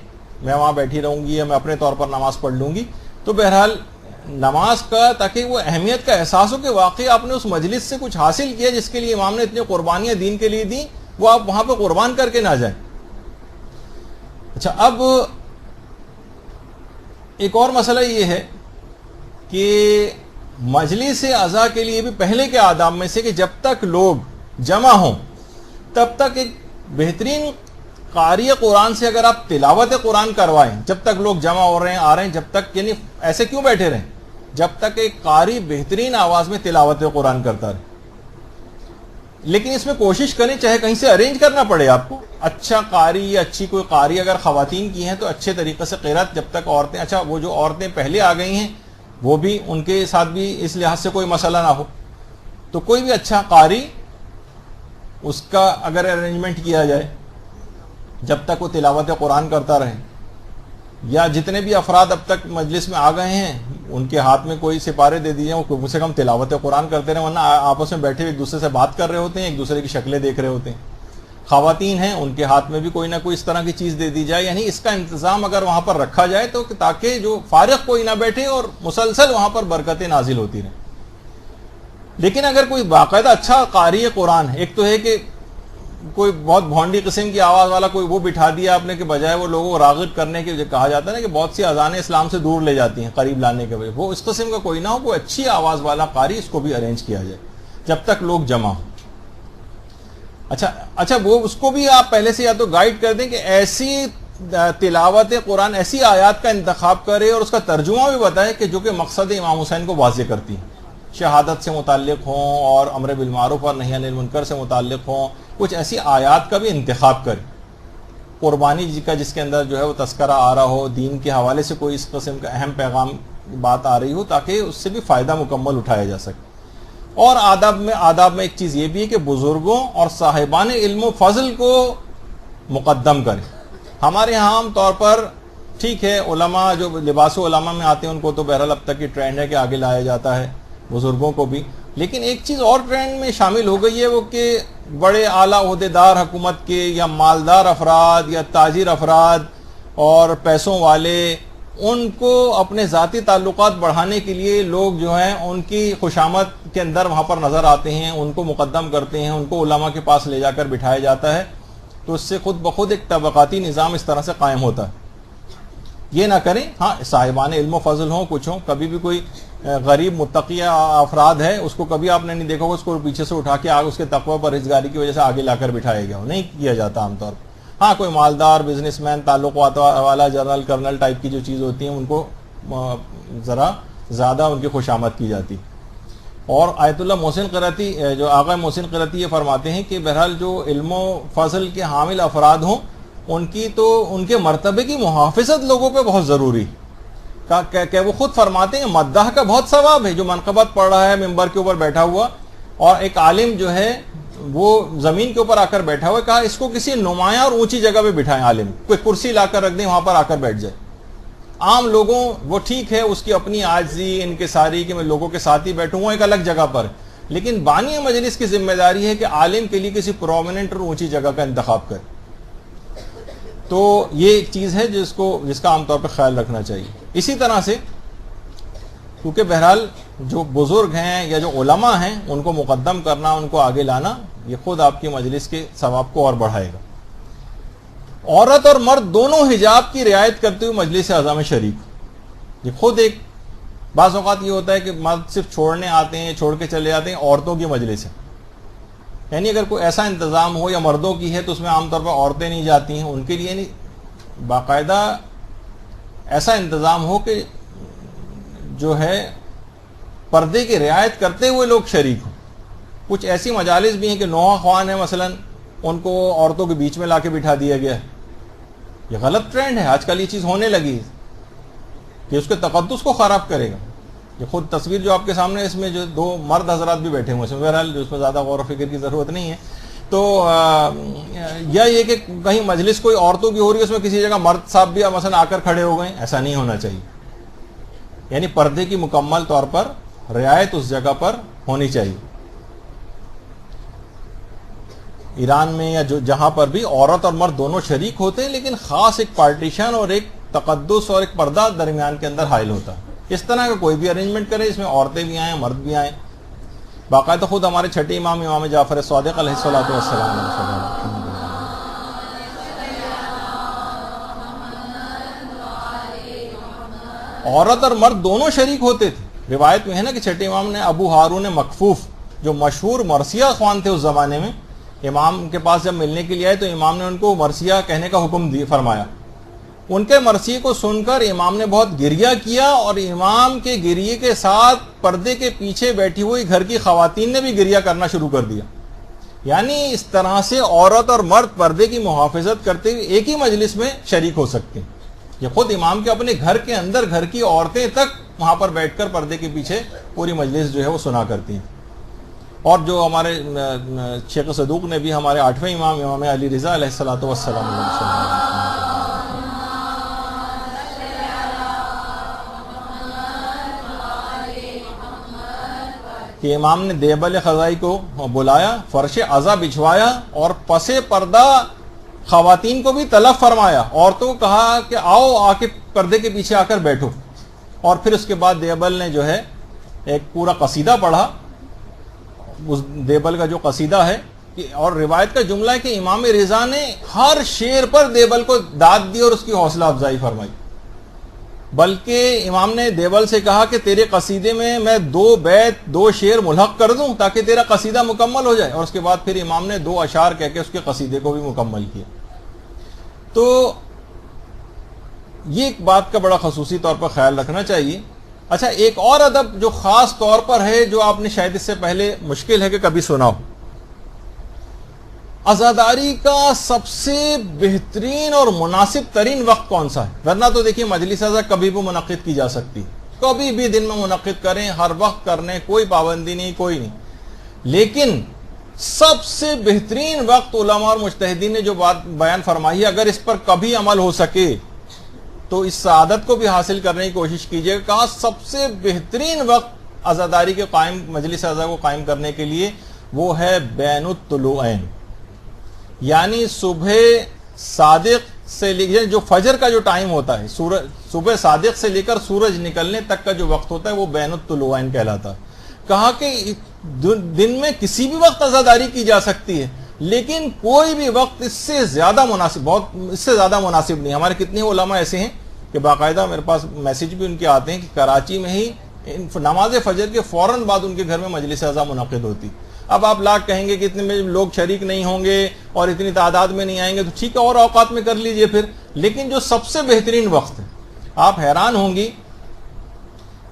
Speaker 2: میں وہاں بیٹھی رہوں گی یا میں اپنے طور پر نماز پڑھ لوں گی. تو بہرحال نماز کا تاکہ وہ اہمیت کا احساس ہو کہ واقعی آپ نے اس مجلس سے کچھ حاصل کیا جس کے لیے امام نے اتنی قربانیاں دین کے لیے دیں, وہ آپ وہاں پہ قربان کر کے نہ جائیں. اچھا, اب ایک اور مسئلہ یہ ہے کہ مجلس عزا کے لیے بھی پہلے کے آداب میں سے کہ جب تک لوگ جمع ہوں تب تک ایک بہترین قاری قرآن سے اگر آپ تلاوت قرآن کروائیں, جب تک لوگ جمع ہو رہے ہیں آ رہے ہیں, جب تک یعنی ایسے کیوں بیٹھے رہیں, جب تک ایک قاری بہترین آواز میں تلاوت قرآن کرتا رہے. لیکن اس میں کوشش کریں چاہے کہیں سے ارینج کرنا پڑے آپ کو, اچھا قاری یا اچھی کوئی قاری اگر خواتین کی ہیں تو اچھے طریقے سے قرات, جب تک عورتیں, اچھا وہ جو عورتیں پہلے آ گئی ہیں وہ بھی ان کے ساتھ بھی اس لحاظ سے کوئی مسئلہ نہ ہو, تو کوئی بھی اچھا قاری اس کا اگر ارینجمنٹ کیا جائے جب تک وہ تلاوت قرآن کرتا رہے. یا جتنے بھی افراد اب تک مجلس میں آ گئے ہیں ان کے ہاتھ میں کوئی سپارے دے دیے, وہ کم سے کم تلاوت قرآن کرتے رہے, ورنہ آپس میں بیٹھے ایک دوسرے سے بات کر رہے ہوتے ہیں, ایک دوسرے کی شکلیں دیکھ رہے ہوتے ہیں. خواتین ہیں ان کے ہاتھ میں بھی کوئی نہ کوئی اس طرح کی چیز دے دی جائے, یعنی اس کا انتظام اگر وہاں پر رکھا جائے تو تاکہ جو فارغ کوئی نہ بیٹھے اور مسلسل وہاں پر برکتیں نازل ہوتی رہیں. لیکن اگر کوئی باقاعدہ اچھا قاری قرآن ہے، ایک تو ہے کہ کوئی بہت بھونڈی قسم کی آواز والا کوئی وہ بٹھا دیا آپ نے کہ بجائے وہ لوگوں کو راغب کرنے کے، جو کہا جاتا ہے نا کہ بہت سی اذانیں اسلام سے دور لے جاتی ہیں قریب لانے کے وجہ، وہ اس قسم کا کوئی نہ ہو، کوئی اچھی آواز والا قاری اس کو بھی ارینج کیا جائے جب تک لوگ جمع ہوں۔ اچھا وہ اس کو بھی آپ پہلے سے یا تو گائیڈ کر دیں کہ ایسی تلاوت قرآن، ایسی آیات کا انتخاب کرے اور اس کا ترجمہ بھی بتائے کہ جو کہ مقصد امام حسین کو واضح کرتی ہیں، شہادت سے متعلق ہوں اور امر بالمعروف اور نہی عن المنکر سے متعلق ہوں، کچھ ایسی آیات کا بھی انتخاب کرے، قربانی کا جس کے اندر جو ہے وہ تذکرہ آ رہا ہو، دین کے حوالے سے کوئی اس قسم کا اہم پیغام بات آ رہی ہو تاکہ اس سے بھی فائدہ مکمل اٹھایا جا سکے۔ اور آداب میں ایک چیز یہ بھی ہے کہ بزرگوں اور صاحبان علم و فضل کو مقدم کریں۔ ہمارے یہاں عام طور پر ٹھیک ہے علماء جو لباس علماء میں آتے ہیں ان کو تو بہرحال اب تک کی ٹرینڈ ہے کہ آگے لایا جاتا ہے، بزرگوں کو بھی، لیکن ایک چیز اور ٹرینڈ میں شامل ہو گئی ہے وہ کہ بڑے اعلیٰ عہدیدار حکومت کے یا مالدار افراد یا تاجر افراد اور پیسوں والے، ان کو اپنے ذاتی تعلقات بڑھانے کے لیے لوگ جو ہیں ان کی خوشامد کے اندر وہاں پر نظر آتے ہیں، ان کو مقدم کرتے ہیں، ان کو علماء کے پاس لے جا کر بٹھایا جاتا ہے، تو اس سے خود بخود ایک طبقاتی نظام اس طرح سے قائم ہوتا ہے۔ یہ نہ کریں، ہاں صاحبان علم و فضل ہوں، کچھ ہوں، کبھی بھی کوئی غریب متقی افراد ہے اس کو کبھی آپ نے نہیں دیکھا ہوگا اس کو پیچھے سے اٹھا کے آگے اس کے تقوی پرہیزگاری کی وجہ سے آگے لا کر بٹھایا گیا ہو، نہیں کیا جاتا عام طور پر۔ ہاں کوئی مالدار بزنس مین، تعلقات والا، جنرل کرنل ٹائپ کی جو چیز ہوتی ہیں ان کو ذرا زیادہ ان کی خوشامد کی جاتی۔ اور آیت اللہ محسن قرتی، جو آقا محسن قرتی یہ فرماتے ہیں کہ بہرحال جو علم و فضل کے حامل افراد ہوں ان کے مرتبے کی محافظت لوگوں پہ بہت ضروری، کہ وہ خود فرماتے ہیں مداح کا بہت ثواب ہے جو منقبت پڑھ رہا ہے ممبر کے اوپر بیٹھا ہوا، اور ایک عالم جو ہے وہ زمین کے اوپر آ کر بیٹھا ہوا ہے، کہا اس کو کسی نمایاں اور اونچی جگہ پہ بٹھائیں، عالم کوئی کرسی لا کر رکھ دیں وہاں پر آ کر بیٹھ جائے۔ عام لوگوں وہ ٹھیک ہے اس کی اپنی عاجزی انکساری کہ میں لوگوں کے ساتھ ہی بیٹھوں، ایک الگ جگہ پر، لیکن بانی مجلس کی ذمہ داری ہے کہ عالم کے لیے کسی پرومیننٹ اور اونچی جگہ کا انتخاب کرے۔ تو یہ ایک چیز ہے جس کا عام طور پہ خیال رکھنا چاہیے۔ اسی طرح سے کیونکہ بہرحال جو بزرگ ہیں یا جو علماء ہیں ان کو مقدم کرنا، ان کو آگے لانا، یہ خود آپ کی مجلس کے ثواب کو اور بڑھائے گا۔ عورت اور مرد دونوں حجاب کی رعایت کرتے ہوئے مجلس اعظم میں شریک ہو۔ یہ خود ایک بعض اوقات یہ ہوتا ہے کہ مرد صرف چھوڑنے آتے ہیں، چھوڑ کے چلے جاتے ہیں، عورتوں کی مجلس ہے، یعنی اگر کوئی ایسا انتظام ہو یا مردوں کی ہے تو اس میں عام طور پر عورتیں نہیں جاتی ہیں، ان کے لیے نہیں، باقاعدہ ایسا انتظام ہو کہ جو ہے پردے کی رعایت کرتے ہوئے لوگ شریک ہوں۔ کچھ ایسی مجالس بھی ہیں کہ نوحہ خوان ہیں مثلا، ان کو عورتوں کے بیچ میں لا کے بٹھا دیا گیا ہے۔ یہ غلط ٹرینڈ ہے، آج کل یہ چیز ہونے لگی کہ اس کے تقدس کو خراب کرے گا۔ یہ خود تصویر جو آپ کے سامنے، اس میں جو دو مرد حضرات بھی بیٹھے ہوئے ہیں، بہرحال اس میں زیادہ غور و فکر کی ضرورت نہیں ہے۔ تو یا یہ کہ کہیں مجلس کوئی عورتوں کی ہو رہی ہے، اس میں کسی جگہ مرد صاحب بھی مثلا آ کر کھڑے ہو گئے، ایسا نہیں ہونا چاہیے۔ یعنی پردے کی مکمل طور پر رعایت اس جگہ پر ہونی چاہیے۔ ایران میں یا جہاں پر بھی عورت اور مرد دونوں شریک ہوتے ہیں، لیکن خاص ایک پارٹیشن اور ایک تقدس اور ایک پردہ درمیان کے اندر حائل ہوتا ہے۔ اس طرح کا کوئی بھی ارینجمنٹ کرے، اس میں عورتیں بھی آئیں، مرد بھی آئیں۔ باقاعدہ خود ہمارے چھٹے امام جعفر صادق علیہ الصلوۃ والسلام، عورت اور مرد دونوں شریک ہوتے تھے۔ روایت میں ہے نا کہ چھٹے امام نے ابو ہارون مکفوف جو مشہور مرثیہ خوان تھے اس زمانے میں، امام کے پاس جب ملنے کے لیے آئے تو امام نے ان کو مرثیہ کہنے کا حکم فرمایا۔ ان کے مرثیے کو سن کر امام نے بہت گریہ کیا، اور امام کے گریے کے ساتھ پردے کے پیچھے بیٹھی ہوئی گھر کی خواتین نے بھی گریہ کرنا شروع کر دیا۔ یعنی اس طرح سے عورت اور مرد پردے کی محافظت کرتے ہوئے ایک ہی مجلس میں شریک ہو سکتے ہیں۔ یہ خود امام کے اپنے گھر کے اندر گھر کی عورتیں تک وہاں پر بیٹھ کر پردے کے پیچھے پوری مجلس جو ہے وہ سنا کرتی ہیں۔ اور جو ہمارے شیخ صدوق نے بھی ہمارے 8ویں امام علی رضا علیہ الصلوۃ والسلام کہ امام نے دیبل خزائی کو بلایا، فرش عزا بچھوایا اور پس پردہ خواتین کو بھی طلب فرمایا، عورتوں کو کہا کہ آؤ آ کے پردے کے پیچھے آ کر بیٹھو، اور پھر اس کے بعد دیبل نے جو ہے ایک پورا قصیدہ پڑھا اس دیبل کا جو قصیدہ ہے، اور روایت کا جملہ ہے کہ امام رضا نے ہر شعر پر دیبل کو داد دی اور اس کی حوصلہ افزائی فرمائی، بلکہ امام نے دیبل سے کہا کہ تیرے قصیدے میں 2 بیت 2 شعر ملحق کر دوں تاکہ تیرا قصیدہ مکمل ہو جائے، اور اس کے بعد پھر امام نے 2 اشعار کہہ کے اس کے قصیدے کو بھی مکمل کیا۔ تو یہ ایک بات کا بڑا خصوصی طور پر خیال رکھنا چاہیے۔ اچھا، ایک اور ادب جو خاص طور پر ہے، جو آپ نے شاید اس سے پہلے مشکل ہے کہ کبھی سنا ہو، عزاداری کا سب سے بہترین اور مناسب ترین وقت کون سا ہے؟ ورنہ تو دیکھیے مجلس عزا کبھی بھی منعقد کی جا سکتی ہے، کبھی بھی دن میں منعقد کریں، ہر وقت کرنے، کوئی پابندی نہیں، کوئی نہیں، لیکن سب سے بہترین وقت علماء اور مجتہدین نے جو بات بیان فرمائی ہے، اگر اس پر کبھی عمل ہو سکے تو اس سعادت کو بھی حاصل کرنے کی کوشش کیجیے۔ کہا سب سے بہترین وقت عزاداری کے قائم مجلس عزا کو قائم کرنے کے لیے وہ ہے بین الطلوعین، یعنی صبح صادق سے لے کر جو فجر کا جو ٹائم ہوتا ہے، صبح صادق سے لے کر سورج نکلنے تک کا جو وقت ہوتا ہے وہ بین الطلوعین کہلاتا ہے۔ کہا کہ دن میں کسی بھی وقت عزاداری کی جا سکتی ہے، لیکن کوئی بھی وقت اس سے زیادہ مناسب نہیں۔ ہمارے کتنے علماء ایسے ہیں کہ باقاعدہ میرے پاس میسج بھی ان کے آتے ہیں کہ کراچی میں ہی نماز فجر کے فوراً بعد ان کے گھر میں مجلس عزا منعقد ہوتی۔ اب آپ لاکھ کہیں گے کہ اتنے میں لوگ شریک نہیں ہوں گے اور اتنی تعداد میں نہیں آئیں گے، تو ٹھیک ہے، اور اوقات میں کر لیجئے پھر، لیکن جو سب سے بہترین وقت ہے، آپ حیران ہوں گی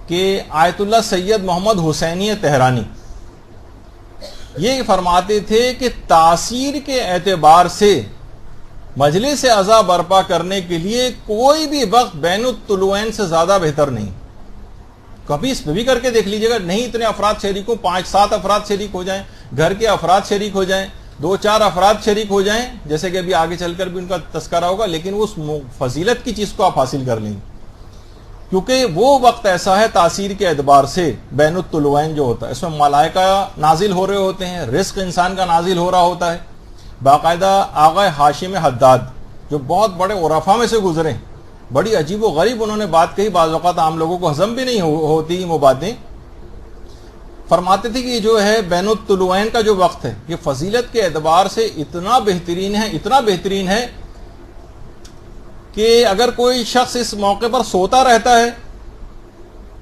Speaker 2: کہ آیت اللہ سید محمد حسینی تہرانی یہ فرماتے تھے کہ تاثیر کے اعتبار سے مجلس عزا برپا کرنے کے لیے کوئی بھی وقت بین الطلوعین سے زیادہ بہتر نہیں۔ کبھی اس پہ بھی کر کے دیکھ لیجیے گا، نہیں اتنے افراد شریک ہوں، 5-7 افراد شریک ہو جائیں، گھر کے افراد شریک ہو جائیں، 2-4 افراد شریک ہو جائیں، جیسے کہ ابھی آگے چل کر بھی ان کا تذکرہ ہوگا، لیکن اس فضیلت کی چیز کو آپ حاصل کر لیں گے، کیونکہ وہ وقت ایسا ہے تاثیر کے اعتبار سے بین الطلوعین جو ہوتا ہے، اس میں ملائکہ نازل ہو رہے ہوتے ہیں، رزق انسان کا نازل ہو رہا ہوتا ہے۔ باقاعدہ آغا ہاشم حداد جو بہت بڑے عرفاء میں سے گزرے، بڑی عجیب و غریب انہوں نے بات کہی، بعض اوقات عام لوگوں کو ہضم بھی نہیں ہوتی وہ باتیں، فرماتے تھے کہ یہ جو ہے بین الطلوعین کا جو وقت ہے یہ فضیلت کے اعتبار سے اتنا بہترین ہے کہ اگر کوئی شخص اس موقع پر سوتا رہتا ہے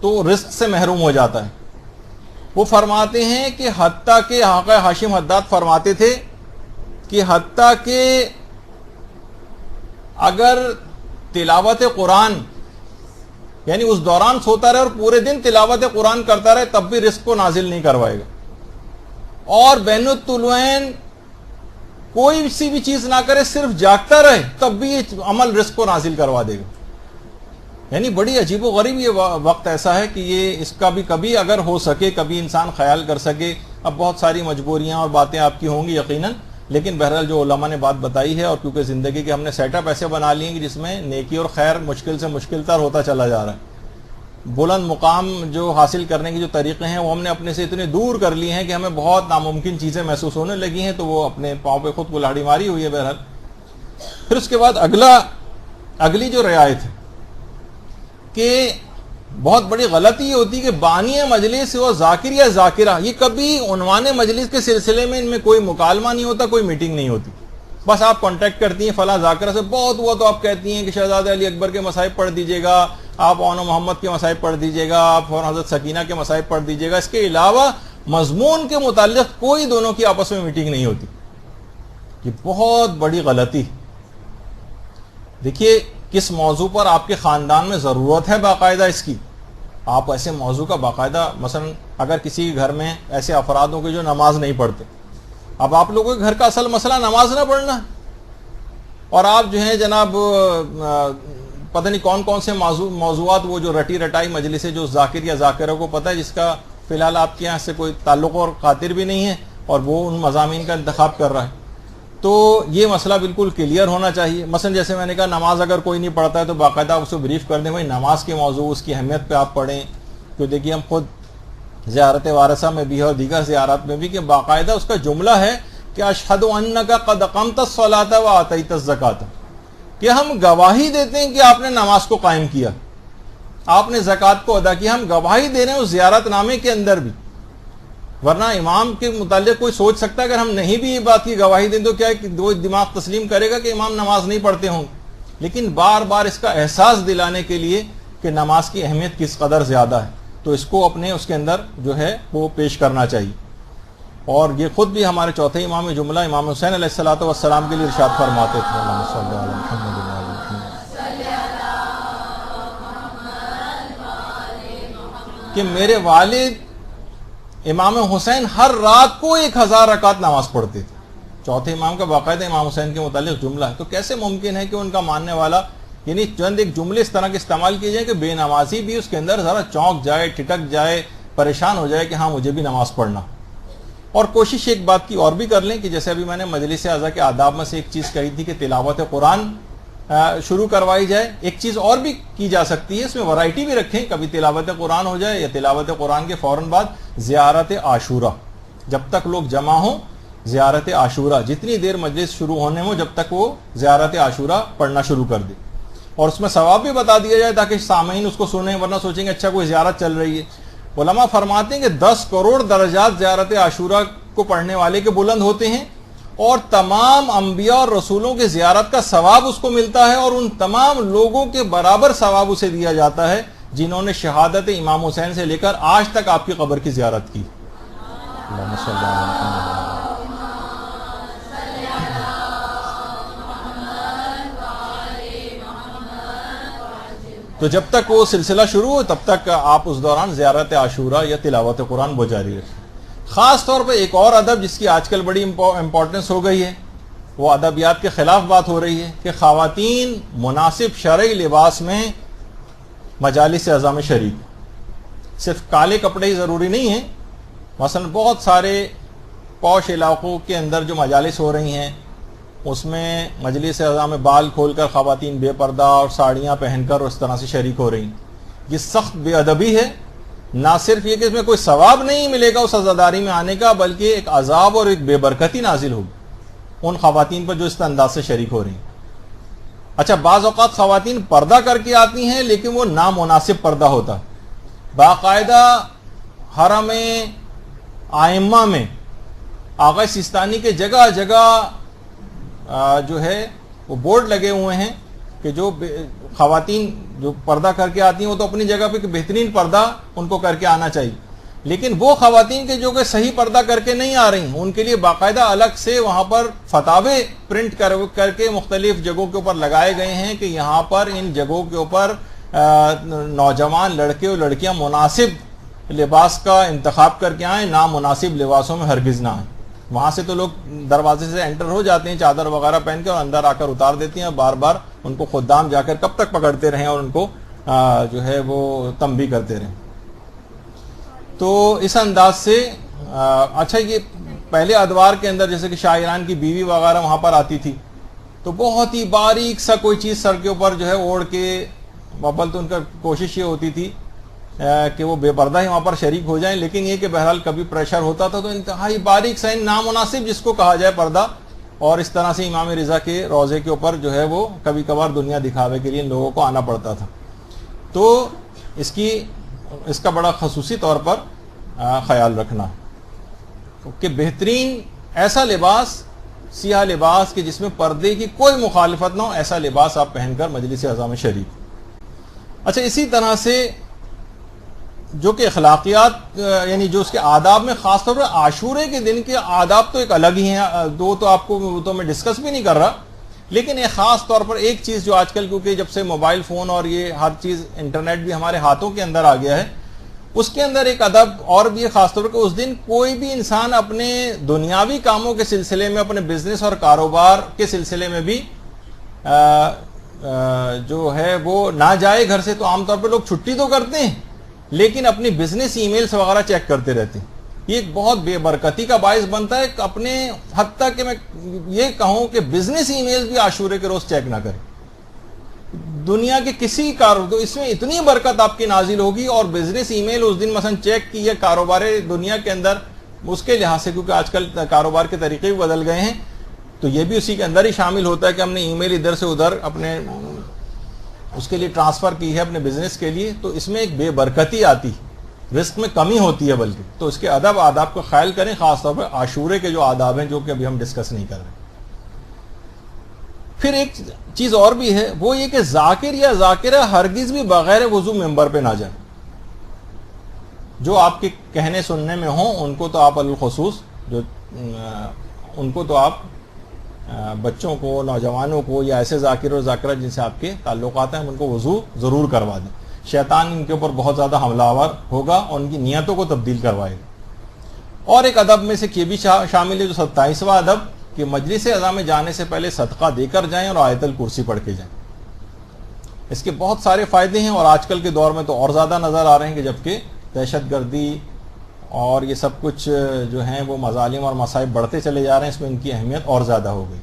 Speaker 2: تو رزق سے محروم ہو جاتا ہے۔ وہ فرماتے ہیں کہ حتیٰ کہ آقا ہاشم حداد فرماتے تھے کہ حتیٰ کہ اگر تلاوت قرآن یعنی اس دوران سوتا رہے اور پورے دن تلاوت قرآن کرتا رہے تب بھی رزق کو نازل نہیں کروائے گا، اور بین الطلوعین کوئی سی بھی چیز نہ کرے صرف جاگتا رہے تب بھی یہ عمل رزق کو نازل کروا دے گا۔ یعنی بڑی عجیب و غریب یہ وقت ایسا ہے کہ یہ اس کا بھی کبھی اگر ہو سکے کبھی انسان خیال کر سکے۔ اب بہت ساری مجبوریاں اور باتیں آپ کی ہوں گی یقیناً، لیکن بہرحال جو علماء نے بات بتائی ہے، اور کیونکہ زندگی کے ہم نے سیٹ اپ ایسے بنا لیے کہ جس میں نیکی اور خیر مشکل سے مشکل تر ہوتا چلا جا رہا ہے، بلند مقام جو حاصل کرنے کے جو طریقے ہیں وہ ہم نے اپنے سے اتنے دور کر لیے ہیں کہ ہمیں بہت ناممکن چیزیں محسوس ہونے لگی ہیں، تو وہ اپنے پاؤں پہ خود کلاڑی ماری ہوئی ہے بہرحال۔ پھر اس کے بعد اگلی جو رعایت ہے کہ بہت بڑی غلطی یہ ہوتی ہے کہ بانی مجلس و ذاکر یا ذاکرہ، یہ کبھی عنوان مجلس کے سلسلے میں ان میں کوئی مکالمہ نہیں ہوتا، کوئی میٹنگ نہیں ہوتی، بس آپ کانٹیکٹ کرتی ہیں فلاں ذاکرہ سے، بہت ہوا تو آپ کہتی ہیں کہ شہزادہ علی اکبر کے مصائب پڑھ دیجیے گا، آپ اون محمد کے مصائب پڑھ دیجیے گا، آپ حضرت سکینہ کے مصائب پڑھ دیجیے گا، اس کے علاوہ مضمون کے متعلق کوئی دونوں کی آپس میں میٹنگ نہیں ہوتی۔ یہ بہت بڑی غلطی۔ دیکھیے کس موضوع پر آپ کے خاندان میں ضرورت ہے باقاعدہ اس کی، آپ ایسے موضوع کا باقاعدہ، مثلا اگر کسی گھر میں ایسے افراد ہوں کہ جو نماز نہیں پڑھتے، اب آپ لوگوں کے گھر کا اصل مسئلہ نماز نہ پڑھنا ہے، اور آپ جو ہیں جناب پتہ نہیں کون کون سے موضوعات وہ جو رٹی رٹائی مجلس ہے جو ذاکر یا ذاکرہ کو پتہ ہے، جس کا فی الحال آپ کے یہاں سے کوئی تعلق اور خاطر بھی نہیں ہے، اور وہ ان مضامین کا انتخاب کر رہا ہے، تو یہ مسئلہ بالکل کلیئر ہونا چاہیے۔ مثلا جیسے میں نے کہا نماز اگر کوئی نہیں پڑھتا ہے تو باقاعدہ اس کو بریف کر دیں، بھائی نماز کے موضوع اس کی اہمیت پہ آپ پڑھیں، تو دیکھیے ہم خود زیارت وارثہ میں بھی اور دیگر زیارات میں بھی کہ باقاعدہ اس کا جملہ ہے کہ اشہد انک قد اقمت الصلاۃ وآتیت الزکاۃ، کہ ہم گواہی دیتے ہیں کہ آپ نے نماز کو قائم کیا، آپ نے زکوٰۃ کو ادا کیا، ہم گواہی دے رہے ہیں اس زیارت نامے کے اندر بھی ورنہ امام کے متعلق کوئی سوچ سکتا ہے اگر ہم نہیں بھی یہ بات کی گواہی دیں تو کیا وہ دماغ تسلیم کرے گا کہ امام نماز نہیں پڑھتے ہوں. لیکن بار بار اس کا احساس دلانے کے لیے کہ نماز کی اہمیت کس قدر زیادہ ہے تو اس کو اپنے اس کے اندر جو ہے وہ پیش کرنا چاہیے. اور یہ خود بھی ہمارے چوتھے امام جملہ امام حسین علیہ الصلوۃ والسلام کے لیے ارشاد فرماتے تھے اللہم صلی علی محمد و علی محمد کہ میرے والد امام حسین ہر رات کو 1000 رکعت نماز پڑھتے تھے. چوتھے امام کا باقاعدہ امام حسین کے متعلق جملہ ہے. تو کیسے ممکن ہے کہ ان کا ماننے والا یعنی چند ایک جملے اس طرح کے استعمال کیے جائیں کہ بے نمازی بھی اس کے اندر ذرا چونک جائے, ٹھٹک جائے, پریشان ہو جائے کہ ہاں مجھے بھی نماز پڑھنا. اور کوشش ایک بات کی اور بھی کر لیں کہ جیسے ابھی میں نے مجلس اعضاء کے آداب میں سے ایک چیز کہی تھی کہ تلاوت قرآن شروع کروائی جائے. ایک چیز اور بھی کی جا سکتی ہے, اس میں ورائٹی بھی رکھیں, کبھی تلاوت قرآن ہو جائے یا تلاوت قرآن کے فوراً بعد زیارت عاشورہ, جب تک لوگ جمع ہوں زیارت عاشورہ, جتنی دیر مجلس شروع ہونے ہو جب تک وہ زیارت عاشورہ پڑھنا شروع کر دے. اور اس میں ثواب بھی بتا دیا جائے تاکہ سامعین اس کو سنیں, ورنہ سوچیں گے اچھا کوئی زیارت چل رہی ہے. علماء فرماتے ہیں کہ 10 کروڑ درجات زیارت عاشورہ کو پڑھنے والے کے بلند ہوتے ہیں, اور تمام انبیاء اور رسولوں کی زیارت کا ثواب اس کو ملتا ہے, اور ان تمام لوگوں کے برابر ثواب اسے دیا جاتا ہے جنہوں نے شہادت امام حسین سے لے کر آج تک آپ کی قبر کی زیارت کی. اللہم صلی علی محمد. تو جب تک وہ سلسلہ شروع ہو تب تک آپ اس دوران زیارت عاشورہ یا تلاوت قرآن وہ جاری رکھیں. خاص طور پہ ایک اور ادب جس کی آج کل بڑی امپورٹنس ہو گئی ہے, وہ ادبیات کے خلاف بات ہو رہی ہے کہ خواتین مناسب شرعی لباس میں مجالس اعضاء میں شریک. صرف کالے کپڑے ہی ضروری نہیں ہیں, مثلا بہت سارے پوش علاقوں کے اندر جو مجالس ہو رہی ہیں اس میں مجلس اعضاء میں بال کھول کر خواتین بے پردہ اور ساڑیاں پہن کر اس طرح سے شریک ہو رہی ہیں. یہ سخت بے ادبی ہے. نہ صرف یہ کہ اس میں کوئی ثواب نہیں ملے گا اس عزاداری میں آنے کا, بلکہ ایک عذاب اور ایک بے برکتی نازل ہوگی ان خواتین پر جو اس انداز سے شریک ہو رہی ہیں. اچھا, بعض اوقات خواتین پردہ کر کے آتی ہیں لیکن وہ نامناسب پردہ ہوتا ہے. باقاعدہ حرم ائمہ میں آغا سیستانی کے جگہ جگہ جو ہے وہ بورڈ لگے ہوئے ہیں کہ جو خواتین جو پردہ کر کے آتی ہیں وہ تو اپنی جگہ پہ بہترین پردہ ان کو کر کے آنا چاہیے, لیکن وہ خواتین کے جو کہ صحیح پردہ کر کے نہیں آ رہی ہیں ان کے لیے باقاعدہ الگ سے وہاں پر فتاوے پرنٹ کر کے مختلف جگہوں کے اوپر لگائے گئے ہیں کہ یہاں پر ان جگہوں کے اوپر نوجوان لڑکے اور لڑکیاں مناسب لباس کا انتخاب کر کے آئیں, نامناسب لباسوں میں ہرگز نہ آئیں. وہاں سے تو لوگ دروازے سے انٹر ہو جاتے ہیں چادر وغیرہ پہن کے اور اندر آ کر اتار دیتی ہیں, بار بار ان کو خدام جا کر کب تک پکڑتے رہیں اور ان کو جو ہے وہ تنبیہ کرتے رہیں. تو اس انداز سے اچھا, یہ پہلے ادوار کے اندر جیسے کہ شاعران کی بیوی وغیرہ وہاں پر آتی تھی تو بہت ہی باریک سا کوئی چیز سر کے اوپر جو ہے اوڑھ کے, اول تو ان کا کوشش یہ ہوتی تھی کہ وہ بے پردہ ہی وہاں پر شریک ہو جائیں, لیکن یہ کہ بہرحال کبھی پریشر ہوتا تھا تو انتہائی باریک سا نامناسب جس کو کہا جائے پردہ, اور اس طرح سے امام رضا کے روضے کے اوپر جو ہے وہ کبھی کبھار دنیا دکھاوے کے لیے ان لوگوں کو آنا پڑتا تھا. تو اس کا بڑا خصوصی طور پر خیال رکھنا کہ بہترین ایسا لباس, سیاہ لباس کہ جس میں پردے کی کوئی مخالفت نہ ہو, ایسا لباس آپ پہن کر مجلس اعضاء میں شریک. اچھا, اسی طرح سے جو کہ اخلاقیات یعنی جو اس کے آداب میں خاص طور پر عاشورے کے دن کے آداب تو ایک الگ ہی ہیں, دو تو آپ کو تو میں ڈسکس بھی نہیں کر رہا, لیکن ایک خاص طور پر ایک چیز جو آج کل کیونکہ جب سے موبائل فون اور یہ ہر چیز انٹرنیٹ بھی ہمارے ہاتھوں کے اندر آ گیا ہے, اس کے اندر ایک ادب اور بھی ہے خاص طور پر کہ اس دن کوئی بھی انسان اپنے دنیاوی کاموں کے سلسلے میں, اپنے بزنس اور کاروبار کے سلسلے میں بھی جو ہے وہ نہ جائے گھر سے. تو عام طور پہ لوگ چھٹی تو کرتے ہیں لیکن اپنی بزنس ای میلز وغیرہ چیک کرتے رہتے ہیں. یہ ایک بہت بے برکتی کا باعث بنتا ہے, اپنے حد تک کہ میں یہ کہوں کہ بزنس ای میلز بھی عاشورے کے روز چیک نہ کریں. دنیا کے کسی تو اس میں اتنی برکت آپ کی نازل ہوگی, اور بزنس ای میل اس دن مثلا چیک کی ہے کاروبار دنیا کے اندر اس کے لحاظ سے, کیونکہ آج کل کاروبار کے طریقے بھی بدل گئے ہیں, تو یہ بھی اسی کے اندر ہی شامل ہوتا ہے کہ ہم نے ای میل ادھر سے ادھر اپنے اس کے لیے ٹرانسفر کی ہے اپنے بزنس کے لیے, تو اس میں ایک بے برکتی آتی. رزق میں کمی ہوتی ہے بلکہ، تو اس کے ادب آداب کا خیال کریں، خاص طور پر عاشورے کے جو آداب ہیں جو کہ ابھی ہم ڈسکس نہیں کر رہے۔ پھر ایک چیز اور بھی ہے، وہ یہ کہ ذاکر یا ذاکرہ ہرگز بھی بغیر وضو ممبر پہ نہ جائیں۔ جو آپ کے کہنے سننے میں ہوں ان کو تو آپ الخصوص ان کو تو آپ بچوں کو، نوجوانوں کو، یا ایسے ذاکر اور ذاکرہ جن سے آپ کے تعلقات ہیں ان کو وضو ضرور کروا دیں۔ شیطان ان کے اوپر بہت زیادہ حملہ آور ہوگا اور ان کی نیتوں کو تبدیل کروائے گا۔ اور ایک ادب میں سے یہ بھی شامل ہے جو 27واں ادب، کہ مجلس عزا میں جانے سے پہلے صدقہ دے کر جائیں اور آیت الکرسی پڑھ کے جائیں۔ اس کے بہت سارے فائدے ہیں، اور آج کل کے دور میں تو اور زیادہ نظر آ رہے ہیں کہ جبکہ دہشت گردی اور یہ سب کچھ جو ہیں وہ مظالم اور مصائب بڑھتے چلے جا رہے ہیں، اس میں ان کی اہمیت اور زیادہ ہو گئی۔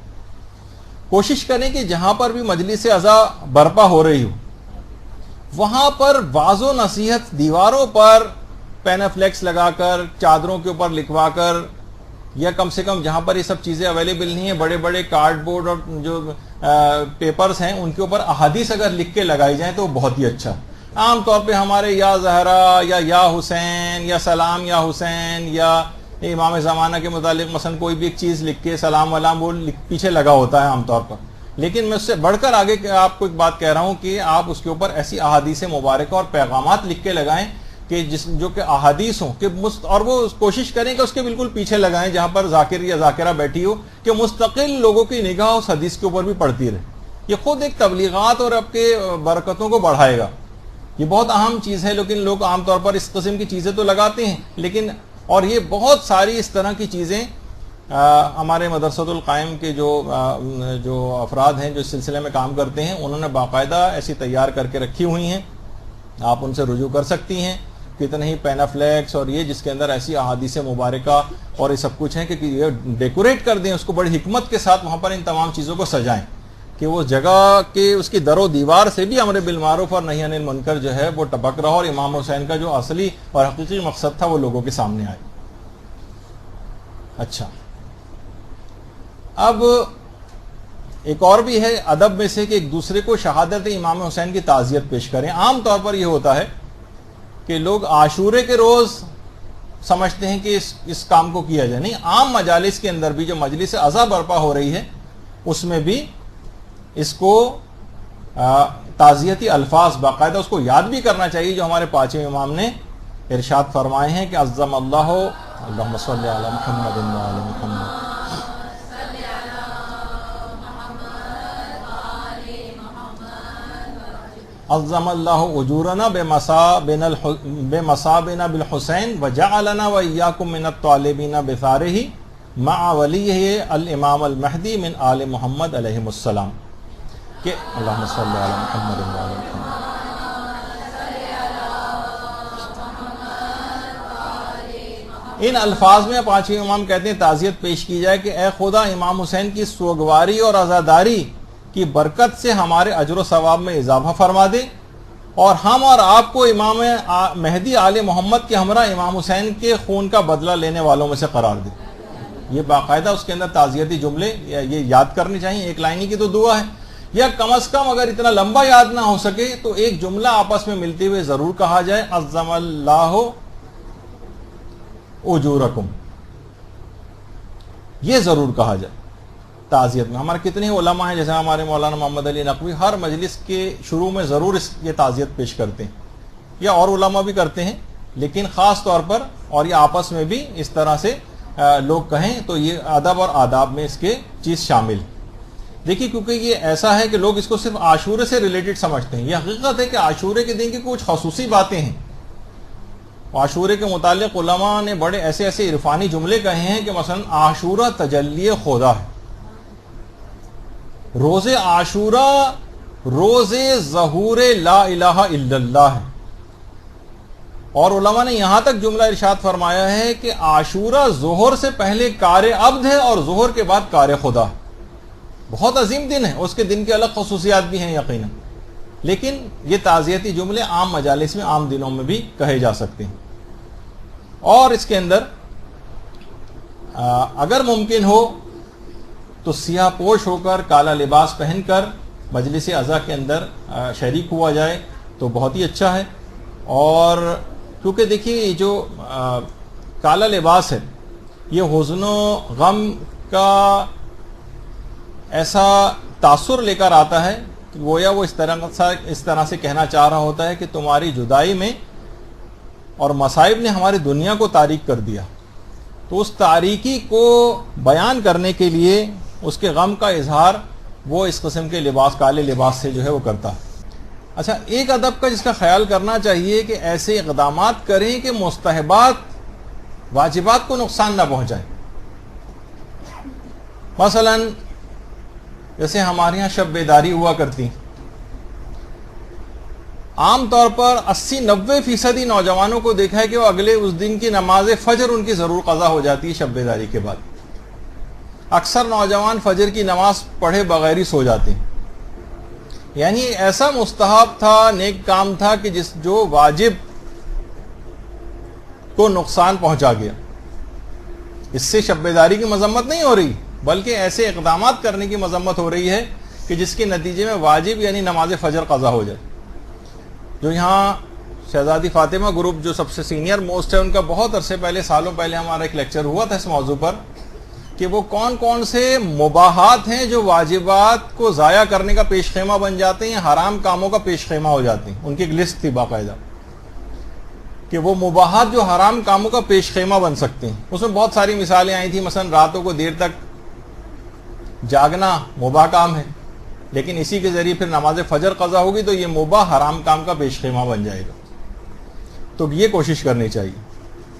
Speaker 2: کوشش کریں کہ جہاں پر بھی مجلس عزا برپا ہو رہی ہو وہاں پر واض و نصیحت دیواروں پر پینافلیکس لگا کر، چادروں کے اوپر لکھوا کر، یا کم سے کم جہاں پر یہ سب چیزیں اویلیبل نہیں ہیں بڑے بڑے کارڈ بورڈ اور جو پیپرز ہیں ان کے اوپر احادیث اگر لکھ کے لگائی جائیں تو بہت ہی اچھا۔ عام طور پہ ہمارے یا زہرا یا حسین یا سلام یا حسین یا امام زمانہ کے متعلق مثلا کوئی بھی ایک چیز لکھ کے سلام ولام وہ پیچھے لگا ہوتا ہے عام طور پر، لیکن میں اس سے بڑھ کر آگے آپ کو ایک بات کہہ رہا ہوں کہ آپ اس کے اوپر ایسی احادیث مبارکہ اور پیغامات لکھ کے لگائیں کہ جو کہ احادیث ہوں کہ اور وہ کوشش کریں کہ اس کے بالکل پیچھے لگائیں جہاں پر ذاکر یا ذاکرہ بیٹھی ہو، کہ مستقل لوگوں کی نگاہ اس حدیث کے اوپر بھی پڑتی رہے۔ یہ خود ایک تبلیغات اور آپ کے برکتوں کو بڑھائے گا۔ یہ بہت اہم چیز ہے، لیکن لوگ عام طور پر اس قسم کی چیزیں تو لگاتے ہیں، لیکن اور یہ بہت ساری اس طرح کی چیزیں ہمارے مدرسۃ القائم کے جو افراد ہیں جو اس سلسلے میں کام کرتے ہیں انہوں نے باقاعدہ ایسی تیار کر کے رکھی ہوئی ہیں، آپ ان سے رجوع کر سکتی ہیں۔ کتنے ہی پینافلیکس اور یہ جس کے اندر ایسی احادیث مبارکہ اور یہ سب کچھ ہیں کہ یہ ڈیکوریٹ کر دیں، اس کو بڑی حکمت کے ساتھ وہاں پر ان تمام چیزوں کو سجائیں کہ وہ جگہ کے اس کی در و دیوار سے بھی امر بالمعروف اور نہی عن المنکر جو ہے وہ ٹپک رہا، اور امام حسین کا جو اصلی اور حقیقی مقصد تھا وہ لوگوں کے سامنے آئے۔ اچھا، اب ایک اور بھی ہے ادب میں سے کہ ایک دوسرے کو شہادت امام حسین کی تعزیت پیش کریں۔ عام طور پر یہ ہوتا ہے کہ لوگ عاشورے کے روز سمجھتے ہیں کہ اس کام کو کیا جائے، نہیں، عام مجالس کے اندر بھی جو مجلس عزا برپا ہو رہی ہے اس میں بھی اس کو تعزیتی الفاظ باقاعدہ اس کو یاد بھی کرنا چاہیے، جو ہمارے پانچویں امام نے ارشاد فرمائے ہیں کہ عظم اللہ اللہم صلی علی محمد وعلی محمد، عظم اللہ اجورنا بمصابنا بالحسین وجعلنا وإیاکم من الطالبین بثارہ مع ولیہ الامام المہدی من آل محمد علیہ السلام، کہ اللہم صلی علی محمد وعلی محمد۔ ان الفاظ میں پانچویں امام کہتے ہیں تعزیت پیش کی جائے کہ اے خدا امام حسین کی سوگواری اور عزاداری کی برکت سے ہمارے اجر و ثواب میں اضافہ فرما دے، اور ہم اور آپ کو امام مہدی آل محمد کے ہمراہ امام حسین کے خون کا بدلہ لینے والوں میں سے قرار دے۔ یہ باقاعدہ اس کے اندر تعزیتی جملے یہ یاد کرنے چاہیے، ایک لائنی کی تو دعا ہے، یا کم از کم اگر اتنا لمبا یاد نہ ہو سکے تو ایک جملہ آپس میں ملتے ہوئے ضرور کہا جائے، عظم اللہ اجورکم، یہ ضرور کہا جائے تعزیت میں۔ ہمارے کتنے علماء ہیں جیسے ہمارے مولانا محمد علی نقوی ہر مجلس کے شروع میں ضرور یہ تعزیت پیش کرتے ہیں، یا اور علماء بھی کرتے ہیں، لیکن خاص طور پر اور یہ آپس میں بھی اس طرح سے لوگ کہیں تو یہ ادب اور آداب میں اس کے چیز شامل۔ دیکھیے کیونکہ یہ ایسا ہے کہ لوگ اس کو صرف عاشورے سے ریلیٹڈ سمجھتے ہیں، یہ حقیقت ہے کہ عاشورے کے دن کی کچھ خصوصی باتیں ہیں۔ عاشورے کے متعلق علماء نے بڑے ایسے عرفانی جملے کہے ہیں کہ مثلا عاشورہ تجلی خدا ہے، روز عاشورہ روز ظہور لا الہ الا اللہ ہے، اور علماء نے یہاں تک جملہ ارشاد فرمایا ہے کہ عاشورہ ظہر سے پہلے کار عبد ہے اور ظہر کے بعد کار خدا ہے۔ بہت عظیم دن ہے، اس کے دن کے الگ خصوصیات بھی ہیں یقیناً، لیکن یہ تعزیتی جملے عام مجالس میں عام دنوں میں بھی کہے جا سکتے ہیں۔ اور اس کے اندر اگر ممکن ہو تو سیاہ پوش ہو کر کالا لباس پہن کر مجلس عزا کے اندر شریک ہوا جائے تو بہت ہی اچھا ہے، اور کیونکہ دیکھیے یہ جو کالا لباس ہے یہ حزن و غم کا ایسا تاثر لے کر آتا ہے کہ گویا وہ اس طرح سے کہنا چاہ رہا ہوتا ہے کہ تمہاری جدائی میں اور مصائب نے ہماری دنیا کو تاریک کر دیا. تو اس تاریکی کو بیان کرنے کے لیے اس کے غم کا اظہار وہ اس قسم کے لباس کالے لباس سے جو ہے وہ کرتا ہے. اچھا ایک ادب کا جس کا خیال کرنا چاہیے کہ ایسے اقدامات کریں کہ مستحبات واجبات کو نقصان نہ پہنچائیں. مثلا جیسے ہمارے یہاں شب بیداری ہوا کرتی، عام طور پر 80-90% نوجوانوں کو دیکھا ہے کہ وہ اگلے اس دن کی نماز فجر ان کی ضرور قضا ہو جاتی ہے شب بیداری کے بعد. اکثر نوجوان فجر کی نماز پڑھے بغیر ہی سو جاتے ہیں. یعنی ایسا مستحب تھا، نیک کام تھا کہ جو واجب کو نقصان پہنچا گیا. اس سے شب بیداری کی مذمت نہیں ہو رہی، بلکہ ایسے اقدامات کرنے کی مذمت ہو رہی ہے کہ جس کے نتیجے میں واجب یعنی نماز فجر قضا ہو جائے. جو یہاں شہزادی فاطمہ گروپ جو سب سے سینئر موسٹ ہے، ان کا بہت عرصے پہلے، سالوں پہلے ہمارا ایک لیکچر ہوا تھا اس موضوع پر کہ وہ کون کون سے مباحات ہیں جو واجبات کو ضائع کرنے کا پیش خیمہ بن جاتے ہیں، حرام کاموں کا پیش خیمہ ہو جاتے ہیں. ان کی ایک لسٹ تھی باقاعدہ کہ وہ مباحات جو حرام کاموں کا پیش خیمہ بن سکتے ہیں. اس میں بہت ساری مثالیں آئی تھیں. مثلا راتوں کو دیر تک جاگنا مباح کام ہے، لیکن اسی کے ذریعے پھر نماز فجر قضا ہوگی تو یہ مباح حرام کام کا پیش خیمہ بن جائے گا. تو یہ کوشش کرنی چاہیے.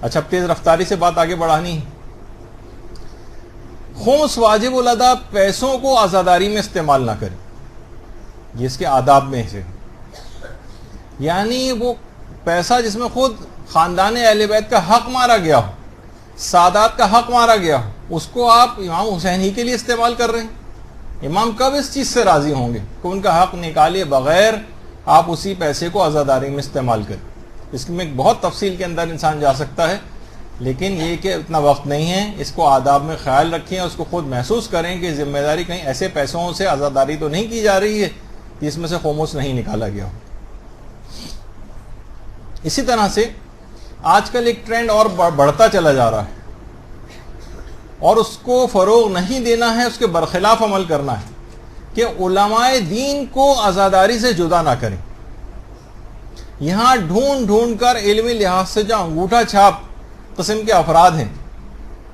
Speaker 2: اچھا اب تیز رفتاری سے بات آگے بڑھانی ہے. خمس واجب الادا پیسوں کو عزاداری میں استعمال نہ کریں، یہ اس کے آداب میں سے. یعنی وہ پیسہ جس میں خود خاندان اہل بیت کا حق مارا گیا ہو، سادات کا حق مارا گیا ہو، اس کو آپ امام حسین ہی کے لیے استعمال کر رہے ہیں. امام کب اس چیز سے راضی ہوں گے کہ ان کا حق نکالے بغیر آپ اسی پیسے کو عزاداری میں استعمال کریں. اس میں بہت تفصیل کے اندر انسان جا سکتا ہے، لیکن یہ کہ اتنا وقت نہیں ہے. اس کو آداب میں خیال رکھیں، اس کو خود محسوس کریں کہ ذمہ داری کہیں ایسے پیسوں سے عزاداری تو نہیں کی جا رہی ہے کہ اس میں سے خمس نہیں نکالا گیا ہو. اسی طرح سے آج کل ایک ٹرینڈ اور بڑھتا چلا جا رہا ہے اور اس کو فروغ نہیں دینا ہے، اس کے برخلاف عمل کرنا ہے کہ علماء دین کو عزاداری سے جدا نہ کریں. یہاں ڈھونڈ ڈھونڈ کر علمی لحاظ سے جو انگوٹھا چھاپ قسم کے افراد ہیں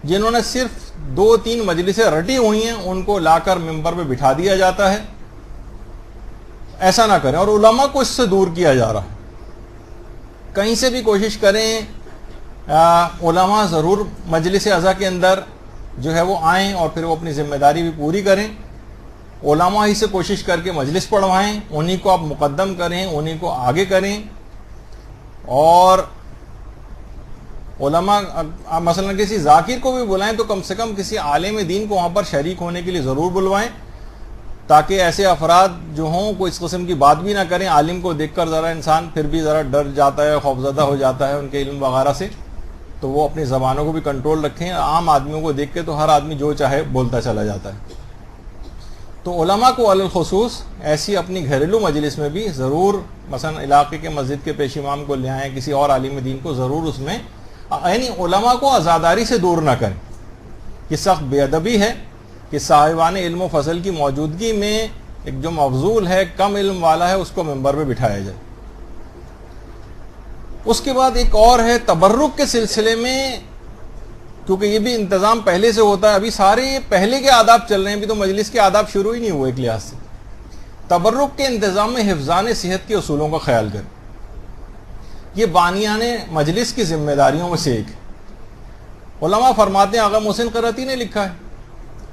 Speaker 2: جنہوں نے صرف 2-3 مجلسیں رٹی ہوئی ہیں، ان کو لا کر ممبر پہ بٹھا دیا جاتا ہے. ایسا نہ کریں. اور علماء کو اس سے دور کیا جا رہا ہے. کہیں سے بھی کوشش کریں علماء ضرور مجلس عزا کے اندر جو ہے وہ آئیں اور پھر وہ اپنی ذمہ داری بھی پوری کریں. علماء ہی سے کوشش کر کے مجلس پڑھوائیں، انہی کو آپ مقدم کریں، انہی کو آگے کریں. اور علماء مثلا کسی ذاکر کو بھی بلائیں تو کم سے کم کسی عالم دین کو وہاں پر شریک ہونے کے لیے ضرور بلوائیں، تاکہ ایسے افراد جو ہوں کوئی اس قسم کی بات بھی نہ کریں. عالم کو دیکھ کر ذرا انسان پھر بھی ذرا ڈر جاتا ہے، خوفزدہ ہو جاتا ہے ان کے علم وغیرہ سے، تو وہ اپنی زبانوں کو بھی کنٹرول رکھیں. عام آدمیوں کو دیکھ کے تو ہر آدمی جو چاہے بولتا چلا جاتا ہے. تو علماء کو علی الخصوص ایسی اپنی گھریلو مجلس میں بھی ضرور مثلا علاقے کے مسجد کے پیش امام کو لے آئیں، کسی اور عالم دین کو ضرور اس میں، یعنی علماء کو عزاداری سے دور نہ کریں. یہ سخت بے ادبی ہے کہ صاحبان علم و فضل کی موجودگی میں ایک جو مفضول ہے، کم علم والا ہے، اس کو ممبر پہ بٹھایا جائے. اس کے بعد ایک اور ہے تبرک کے سلسلے میں، کیونکہ یہ بھی انتظام پہلے سے ہوتا ہے. ابھی سارے پہلے کے آداب چل رہے ہیں، ابھی تو مجلس کے آداب شروع ہی نہیں ہوئے. ایک لحاظ سے تبرک کے انتظام میں حفظان صحت کے اصولوں کا خیال کریں. یہ بانیان مجلس کی ذمہ داریوں میں سے ایک ہے. علماء فرماتے ہیں، آغا محسن قرطی نے لکھا ہے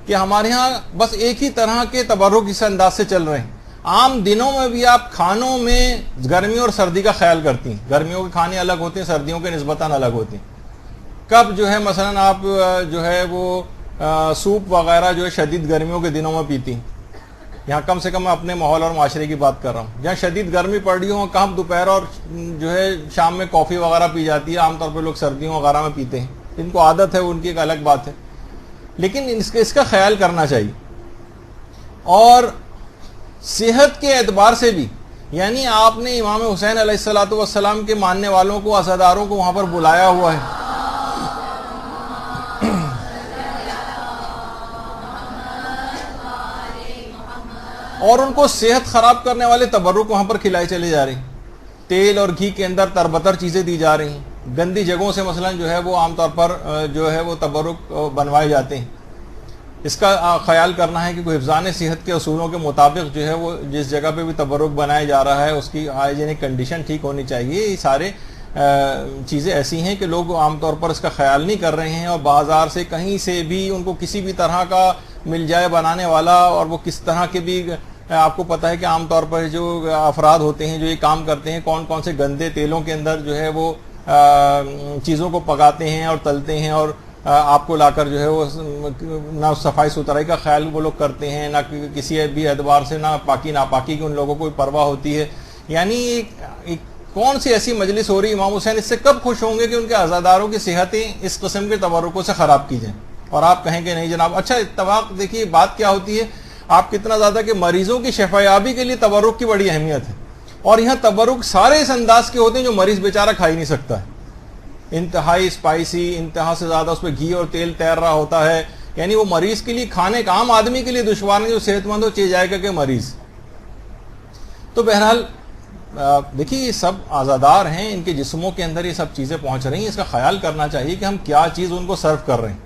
Speaker 2: کہ ہمارے ہاں بس ایک ہی طرح کے تبرک اس انداز سے چل رہے ہیں. عام دنوں میں بھی آپ کھانوں میں گرمی اور سردی کا خیال کرتی ہیں. گرمیوں کے کھانے الگ ہوتے ہیں، سردیوں کے نسبتاً الگ ہوتے ہیں. کب جو ہے مثلا آپ جو ہے وہ سوپ وغیرہ جو ہے شدید گرمیوں کے دنوں میں پیتی ہیں. یہاں کم سے کم میں اپنے ماحول اور معاشرے کی بات کر رہا ہوں. جہاں شدید گرمی پڑ رہی ہو، کہاں دوپہر اور جو ہے شام میں کافی وغیرہ پی جاتی ہے. عام طور پہ لوگ سردیوں وغیرہ میں پیتے ہیں، ان کو عادت ہے، ان کی ایک الگ بات ہے. لیکن اس کا خیال کرنا چاہیے. اور صحت کے اعتبار سے بھی یعنی آپ نے امام حسین علیہ الصلوۃ والسلام کے ماننے والوں کو، عزاداروں کو وہاں پر بلایا ہوا ہے، اور ان کو صحت خراب کرنے والے تبرک وہاں پر کھلائے چلے جا رہے ہیں، تیل اور گھی کے اندر تربتر چیزیں دی جا رہی ہیں، گندی جگہوں سے مثلا جو ہے وہ عام طور پر جو ہے وہ تبرک بنوائے جاتے ہیں۔ اس کا خیال کرنا ہے کہ کوئی حفظان صحت کے اصولوں کے مطابق جو ہے وہ جس جگہ پہ بھی تبرک بنایا جا رہا ہے اس کی ہائیجینک کنڈیشن ٹھیک ہونی چاہیے۔ یہ سارے چیزیں ایسی ہیں کہ لوگ عام طور پر اس کا خیال نہیں کر رہے ہیں، اور بازار سے کہیں سے بھی ان کو کسی بھی طرح کا مل جائے بنانے والا، اور وہ کس طرح کے بھی، آپ کو پتہ ہے کہ عام طور پر جو افراد ہوتے ہیں جو یہ کام کرتے ہیں، کون کون سے گندے تیلوں کے اندر جو ہے وہ چیزوں کو پکاتے ہیں اور تلتے ہیں، اور آپ کو لا کر جو ہے وہ نہ صفائی ستھرائی کا خیال وہ لوگ کرتے ہیں، نہ کسی بھی اعتبار سے نہ پاکی ناپاکی کی ان لوگوں کو پرواہ ہوتی ہے۔ یعنی کون سی ایسی مجلس ہو رہی امام حسین اس سے کب خوش ہوں گے کہ ان کے عزاداروں کی صحتیں اس قسم کے تبرکوں سے خراب کی جائیں، اور آپ کہیں کہ نہیں جناب۔ اچھا اتفاق دیکھیے بات کیا ہوتی ہے، آپ کتنا زیادہ کہ مریضوں کی شفایابی کے لیے تبرک کی بڑی اہمیت ہے، اور یہاں تبرک سارے اس انداز کے ہوتے ہیں جو مریض بیچارہ کھا ہی نہیں سکتا ہے، انتہائی اسپائسی، انتہا سے زیادہ اس پہ گھی اور تیل تیر رہا ہوتا ہے، یعنی وہ مریض کے لیے کھانے کا، عام آدمی کے لیے دشوار ہے جو صحت مند ہو، چاہے جائے گا کہ مریض۔ تو بہرحال دیکھیے یہ سب عزادار ہیں، ان کے جسموں کے اندر یہ سب چیزیں پہنچ رہی ہیں، اس کا خیال کرنا چاہیے کہ ہم کیا چیز ان کو سرو کر رہے ہیں۔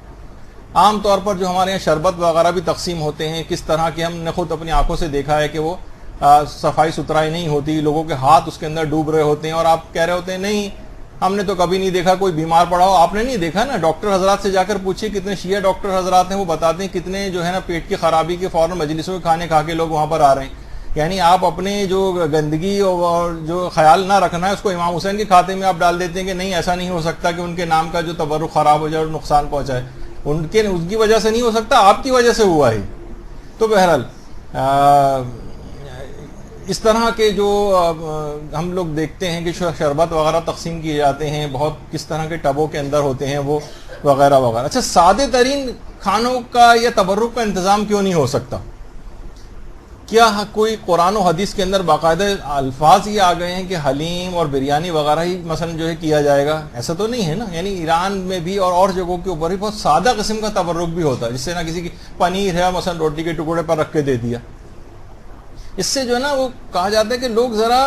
Speaker 2: عام طور پر جو ہمارے یہاں شربت وغیرہ بھی تقسیم ہوتے ہیں، کس طرح کے ہم نے خود اپنی آنکھوں سے دیکھا ہے کہ وہ صفائی ستھرائی نہیں ہوتی، لوگوں کے ہاتھ اس کے اندر ڈوب رہے ہوتے ہیں، اور آپ کہہ رہے ہوتے ہیں نہیں ہم نے تو کبھی نہیں دیکھا کوئی بیمار پڑا ہو۔ آپ نے نہیں دیکھا نا، ڈاکٹر حضرات سے جا کر پوچھیے، کتنے شیعہ ڈاکٹر حضرات ہیں وہ بتاتے ہیں کتنے جو ہے نا پیٹ کی خرابی کے فوراً مجلسوں کے کھانے کھا کے لوگ وہاں پر آ رہے ہیں۔ یعنی آپ اپنے جو گندگی اور جو خیال نہ رکھنا ہے اس کو امام حسین کے کھاتے میں آپ ڈال دیتے ہیں کہ نہیں ایسا نہیں ہو سکتا کہ ان کے نام کا جو تبرک خراب ہو جائے اور نقصان پہنچائے، ان کی وجہ سے نہیں ہو سکتا، آپ کی وجہ سے ہوا ہے۔ تو بہرحال اس طرح کے جو ہم لوگ دیکھتے ہیں کہ شربت وغیرہ تقسیم کیے جاتے ہیں، بہت کس طرح کے ٹبوں کے اندر ہوتے ہیں وہ وغیرہ وغیرہ۔ اچھا سادے ترین کھانوں کا یا تبرک کا انتظام کیوں نہیں ہو سکتا؟ کیا کوئی قرآن و حدیث کے اندر باقاعدہ الفاظ یہ آ گئے ہیں کہ حلیم اور بریانی وغیرہ ہی مثلا جو ہے کیا جائے گا؟ ایسا تو نہیں ہے نا۔ یعنی ایران میں بھی اور جگہوں کے اوپر بھی بہت سادہ قسم کا تبرک بھی ہوتا ہے، جس سے نہ کسی کی پنیر ہے مثلا روٹی کے ٹکڑے پر رکھ کے دے دیا۔ اس سے جو ہے نا وہ کہا جاتا ہے کہ لوگ ذرا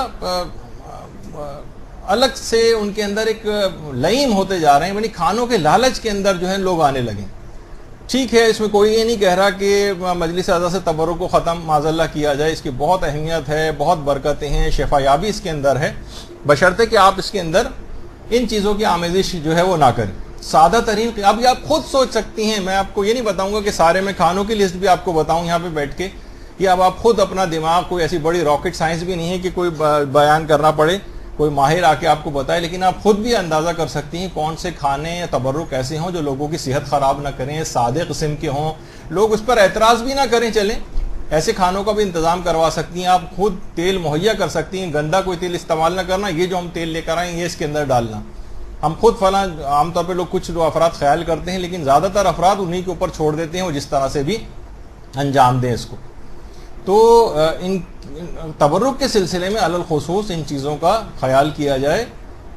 Speaker 2: الگ سے ان کے اندر ایک لئیم ہوتے جا رہے ہیں، یعنی کھانوں کے لالچ کے اندر جو ہے لوگ آنے لگے۔ ٹھیک ہے، اس میں کوئی یہ نہیں کہہ رہا کہ مجلس اعضاء سے تبرک کو ختم معاذ اللہ کیا جائے، اس کی بہت اہمیت ہے، بہت برکتیں ہیں، شفا یابی اس کے اندر ہے، بشرطے کہ آپ اس کے اندر ان چیزوں کی آمیزش جو ہے وہ نہ کریں۔ سادہ ترین اب یہ آپ خود سوچ سکتی ہیں، میں آپ کو یہ نہیں بتاؤں گا کہ سارے میں کھانوں کی لسٹ بھی آپ کو بتاؤں یہاں پہ بیٹھ کے، یہ اب آپ خود اپنا دماغ، کوئی ایسی بڑی راکٹ سائنس بھی نہیں ہے کہ کوئی بیان کرنا پڑے، کوئی ماہر آ کے آپ کو بتائے، لیکن آپ خود بھی اندازہ کر سکتی ہیں کون سے کھانے یا تبرک ایسے ہوں جو لوگوں کی صحت خراب نہ کریں، سادے قسم کے ہوں، لوگ اس پر اعتراض بھی نہ کریں۔ چلیں ایسے کھانوں کا بھی انتظام کروا سکتی ہیں، آپ خود تیل مہیا کر سکتی ہیں، گندا کوئی تیل استعمال نہ کرنا، یہ جو ہم تیل لے کر آئیں یہ اس کے اندر ڈالنا، ہم خود فلاں عام طور پہ لوگ کچھ جو افراد خیال کرتے ہیں، لیکن زیادہ تر افراد انہی کے اوپر چھوڑ دیتے ہیں، وہ جس طرح سے بھی انجام دیں اس کو۔ تو ان تبرک کے سلسلے میں علی الخصوص ان چیزوں کا خیال کیا جائے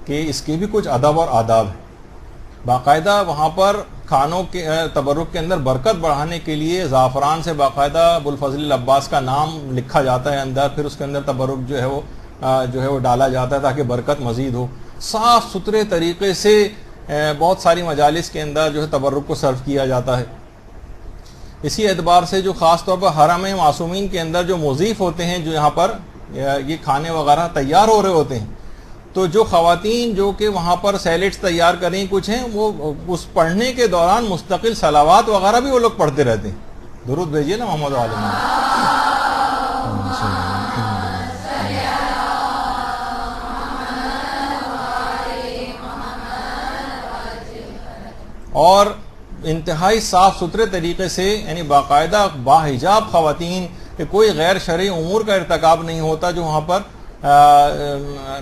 Speaker 2: کہ اس کے بھی کچھ ادب اور آداب ہیں۔ باقاعدہ وہاں پر کھانوں کے تبرک کے اندر برکت بڑھانے کے لیے زعفران سے باقاعدہ ابوالفضل العباس کا نام لکھا جاتا ہے اندر، پھر اس کے اندر تبرک جو ہے وہ ڈالا جاتا ہے تاکہ برکت مزید ہو۔ صاف ستھرے طریقے سے بہت ساری مجالس کے اندر جو ہے تبرک کو سرو کیا جاتا ہے۔ اسی اعتبار سے جو خاص طور پر حرم معصومین کے اندر جو مضیف ہوتے ہیں، جو یہاں پر یہ کھانے وغیرہ تیار ہو رہے ہوتے ہیں، تو جو خواتین جو کہ وہاں پر سیلیڈز تیار کریں کچھ ہیں، وہ اس پڑھنے کے دوران مستقل صلوات وغیرہ بھی وہ لوگ پڑھتے رہتے ہیں۔ درود بھیجیے نا محمد عالم۔ اور انتہائی صاف ستھرے طریقے سے، یعنی باقاعدہ باحجاب خواتین، کہ کوئی غیر شرعی امور کا ارتکاب نہیں ہوتا، جو وہاں پر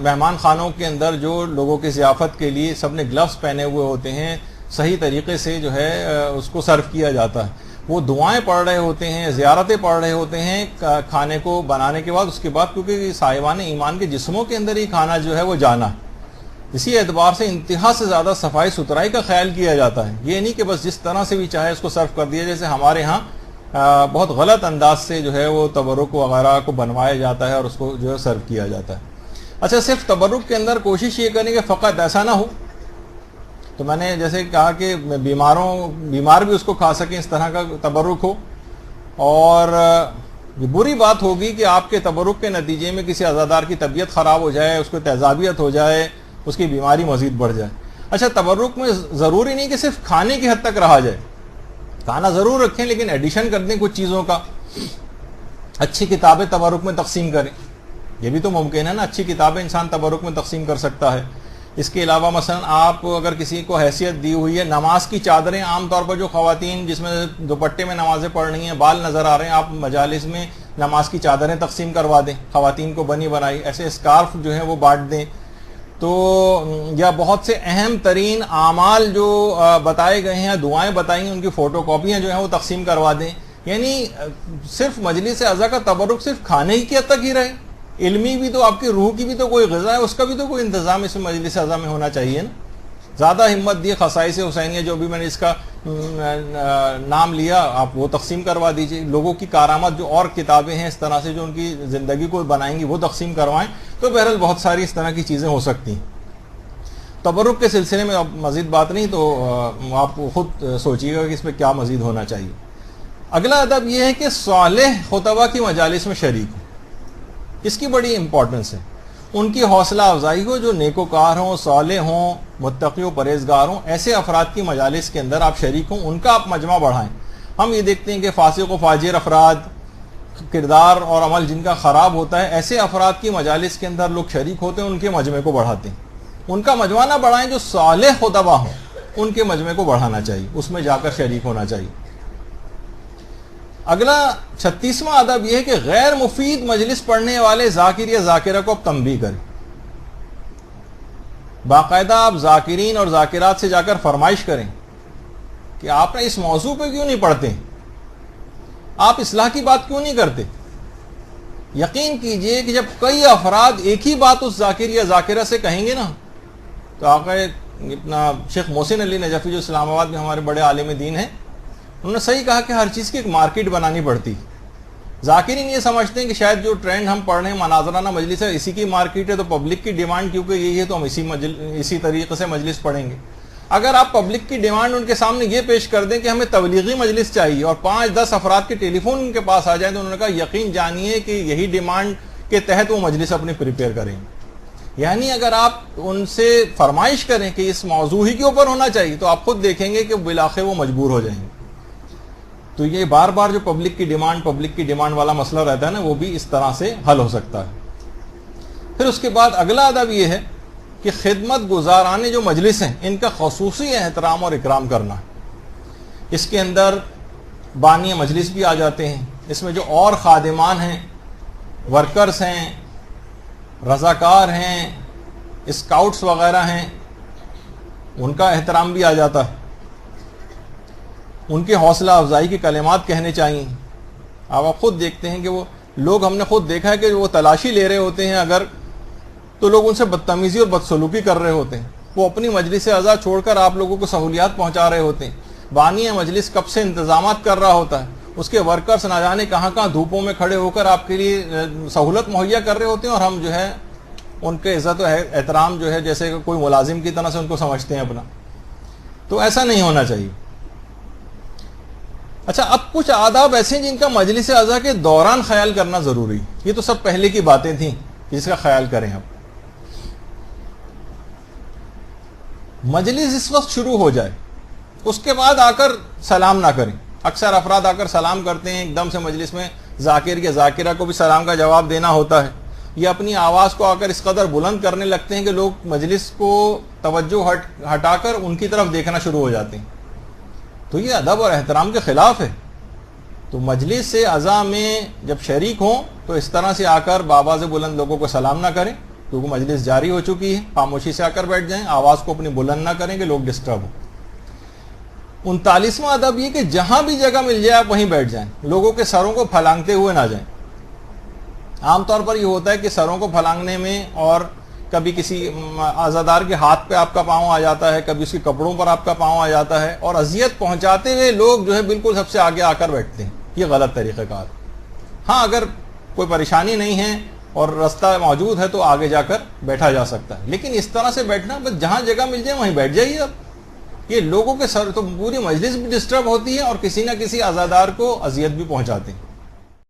Speaker 2: مہمان خانوں کے اندر جو لوگوں کی ضیافت کے لیے سب نے گلوز پہنے ہوئے ہوتے ہیں، صحیح طریقے سے جو ہے اس کو سرو کیا جاتا ہے۔ وہ دعائیں پڑھ رہے ہوتے ہیں، زیارتیں پڑھ رہے ہوتے ہیں کھانے کو بنانے کے بعد، اس کے بعد، کیونکہ صاحبان ایمان کے جسموں کے اندر ہی کھانا جو ہے وہ جانا ہے، اسی اعتبار سے انتہا سے زیادہ صفائی ستھرائی کا خیال کیا جاتا ہے. یہ نہیں کہ بس جس طرح سے بھی چاہے اس کو سرو کر دیا، جیسے ہمارے ہاں بہت غلط انداز سے جو ہے وہ تبرک وغیرہ کو بنوایا جاتا ہے اور اس کو جو ہے سرو کیا جاتا ہے. اچھا، صرف تبرک کے اندر کوشش یہ کریں کہ فقط ایسا نہ ہو. تو میں نے جیسے کہا کہ بیمار بھی اس کو کھا سکیں، اس طرح کا تبرک ہو. اور یہ بری بات ہوگی کہ آپ کے تبرک کے نتیجے میں کسی عزادار کی طبیعت خراب ہو جائے، اس کو تیزابیت ہو جائے، اس کی بیماری مزید بڑھ جائے. اچھا، تبرک میں ضروری نہیں کہ صرف کھانے کی حد تک رہا جائے، کھانا ضرور رکھیں لیکن ایڈیشن کر دیں کچھ چیزوں کا. اچھی کتابیں تبرک میں تقسیم کریں، یہ بھی تو ممکن ہے نا، اچھی کتابیں انسان تبرک میں تقسیم کر سکتا ہے. اس کے علاوہ مثلا آپ اگر کسی کو حیثیت دی ہوئی ہے، نماز کی چادریں، عام طور پر جو خواتین جس میں دوپٹے میں نمازیں پڑھ رہی ہیں، بال نظر آ رہے ہیں، آپ مجالس میں نماز کی چادریں تقسیم کروا دیں، خواتین کو بنی بنائی. ایسے اسکارف جو ہیں وہ بانٹ دیں. تو یا بہت سے اہم ترین اعمال جو بتائے گئے ہیں، دعائیں بتائی ہیں، ان کی فوٹو کاپیاں جو ہیں وہ تقسیم کروا دیں. یعنی صرف مجلس عزا کا تبرک صرف کھانے کی حد تک ہی رہے، علمی بھی تو، آپ کی روح کی بھی تو کوئی غذا ہے، اس کا بھی تو کوئی انتظام اس مجلس عزا میں ہونا چاہیے نا. زیادہ ہمت دی خصائص حسینیہ جو بھی میں نے اس کا نام لیا، آپ وہ تقسیم کروا دیجئے. لوگوں کی کارآمد جو اور کتابیں ہیں اس طرح سے جو ان کی زندگی کو بنائیں گی وہ تقسیم کروائیں. تو بہرحال بہت ساری اس طرح کی چیزیں ہو سکتی ہیں. تبرک کے سلسلے میں اب مزید بات نہیں، تو آپ خود سوچیے گا کہ اس میں کیا مزید ہونا چاہیے. اگلا ادب یہ ہے کہ صالح خطبہ کی مجالس میں شریک ہوں. اس کی بڑی امپورٹنس ہے. ان کی حوصلہ افزائی ہو، جو نیکوکار ہوں، صالح ہوں، متقی و پرہیزگار ہوں، ایسے افراد کی مجالس کے اندر آپ شریک ہوں، ان کا آپ مجمع بڑھائیں. ہم یہ دیکھتے ہیں کہ فاسق و فاجر افراد، کردار اور عمل جن کا خراب ہوتا ہے، ایسے افراد کی مجالس کے اندر لوگ شریک ہوتے ہیں، ان کے مجمع کو بڑھاتے ہیں. ان کا مجمع نہ بڑھائیں، جو صالح خطبہ ہوں ان کے مجمع کو بڑھانا چاہیے، اس میں جا کر شریک ہونا چاہیے. اگلا 36واں ادب یہ ہے کہ غیر مفید مجلس پڑھنے والے ذاکر یا ذاکرہ کو آپ تنبیہ کریں. باقاعدہ آپ ذاکرین اور ذاکرات سے جا کر فرمائش کریں کہ آپ نے اس موضوع پہ کیوں نہیں پڑھتے، آپ اصلاح کی بات کیوں نہیں کرتے. یقین کیجئے کہ جب کئی افراد ایک ہی بات اس ذاکر یا ذاکرہ سے کہیں گے نا، تو آقا اپنا شیخ محسن علی نجفی جو اسلام آباد میں ہمارے بڑے عالم دین ہیں، انہوں نے صحیح کہا کہ ہر چیز کی ایک مارکیٹ بنانی پڑتی. ذاکرین یہ سمجھتے ہیں کہ شاید جو ٹرینڈ ہم پڑھ رہے ہیں مناظرانہ مجلس ہے، اسی کی مارکیٹ ہے، تو پبلک کی ڈیمانڈ کیونکہ یہی ہے تو ہم اسی طریقے سے مجلس پڑھیں گے. اگر آپ پبلک کی ڈیمانڈ ان کے سامنے یہ پیش کر دیں کہ ہمیں تبلیغی مجلس چاہیے اور 5-10 افراد کے ٹیلی فون ان کے پاس آ جائیں، تو انہوں نے کہا یقین جانیے کہ یہی ڈیمانڈ کے تحت وہ مجلس اپنی پریپیئر کریں گے. یعنی اگر آپ ان سے فرمائش کریں کہ اس موضوع ہی کے اوپر ہونا چاہیے، تو آپ خود دیکھیں گے کہ بالآخر وہ مجبور ہو جائیں گے. تو یہ بار بار جو پبلک کی ڈیمانڈ والا مسئلہ رہتا ہے نا، وہ بھی اس طرح سے حل ہو سکتا ہے. پھر اس کے بعد اگلا ادب یہ ہے کہ خدمت گزارانے جو مجلس ہیں ان کا خصوصی احترام اور اکرام کرنا. اس کے اندر بانی مجلس بھی آ جاتے ہیں، اس میں جو اور خادمان ہیں، ورکرز ہیں، رضاکار ہیں، اسکاؤٹس وغیرہ ہیں، ان کا احترام بھی آ جاتا ہے. ان کی حوصلہ افزائی کے کلمات کہنے چاہیے. آپ خود دیکھتے ہیں کہ وہ لوگ، ہم نے خود دیکھا ہے کہ وہ تلاشی لے رہے ہوتے ہیں اگر، تو لوگ ان سے بدتمیزی اور بدسلوکی کر رہے ہوتے ہیں. وہ اپنی مجلس اعضاء چھوڑ کر آپ لوگوں کو سہولیات پہنچا رہے ہوتے ہیں. بانی مجلس کب سے انتظامات کر رہا ہوتا ہے، اس کے ورکرز نہ جانے کہاں کہاں دھوپوں میں کھڑے ہو کر آپ کے لیے سہولت مہیا کر رہے ہوتے ہیں، اور ہم جو ہے ان کے عزت و احترام جو ہے جیسے کہ کوئی ملازم کی طرح سے ان کو سمجھتے ہیں اپنا. تو ایسا نہیں ہونا چاہیے. اچھا، اب کچھ آداب ایسے ہیں جن کا مجلس اعضاء کے دوران خیال کرنا ضروری. یہ تو سب پہلے کی باتیں تھیں، جس کا خیال کریں. اب مجلس اس وقت شروع ہو جائے، اس کے بعد آ کر سلام نہ کریں. اکثر افراد آ کر سلام کرتے ہیں، ایک دم سے مجلس میں ذاکر یا ذاکرہ کو بھی سلام کا جواب دینا ہوتا ہے. یہ اپنی آواز کو آ کر اس قدر بلند کرنے لگتے ہیں کہ لوگ مجلس کو توجہ ہٹا کر ان کی طرف دیکھنا شروع ہو جاتے ہیں. تو یہ ادب اور احترام کے خلاف ہے. تو مجلس سے اعضاء میں جب شریک ہوں تو اس طرح سے آ کر بآواز بلند لوگوں کو سلام نہ کریں، کیونکہ مجلس جاری ہو چکی ہے. خاموشی سے آ کر بیٹھ جائیں، آواز کو اپنی بلند نہ کریں کہ لوگ ڈسٹرب ہوں. 39واں ادب یہ کہ جہاں بھی جگہ مل جائے آپ وہیں بیٹھ جائیں, لوگوں کے سروں کو پھلانگتے ہوئے نہ جائیں. عام طور پر یہ ہوتا ہے کہ سروں کو پھلانگنے میں اور کبھی کسی عزادار کے ہاتھ پہ آپ کا پاؤں آ جاتا ہے, کبھی اس کے کپڑوں پر آپ کا پاؤں آ جاتا ہے, اور اذیت پہنچاتے ہوئے لوگ جو ہے بالکل سب سے آگے آ کر بیٹھتے ہیں. یہ غلط طریقہ کار. ہاں اگر کوئی پریشانی نہیں ہے اور رستہ موجود ہے تو آگے جا کر بیٹھا جا سکتا ہے, لیکن اس طرح سے بیٹھنا بس جہاں جگہ مل جائے وہیں بیٹھ جائیے. اب یہ لوگوں کے سر تو پوری مجلس بھی ڈسٹرب ہوتی ہے اور کسی نہ کسی عزادار کو اذیت بھی پہنچاتے ہیں.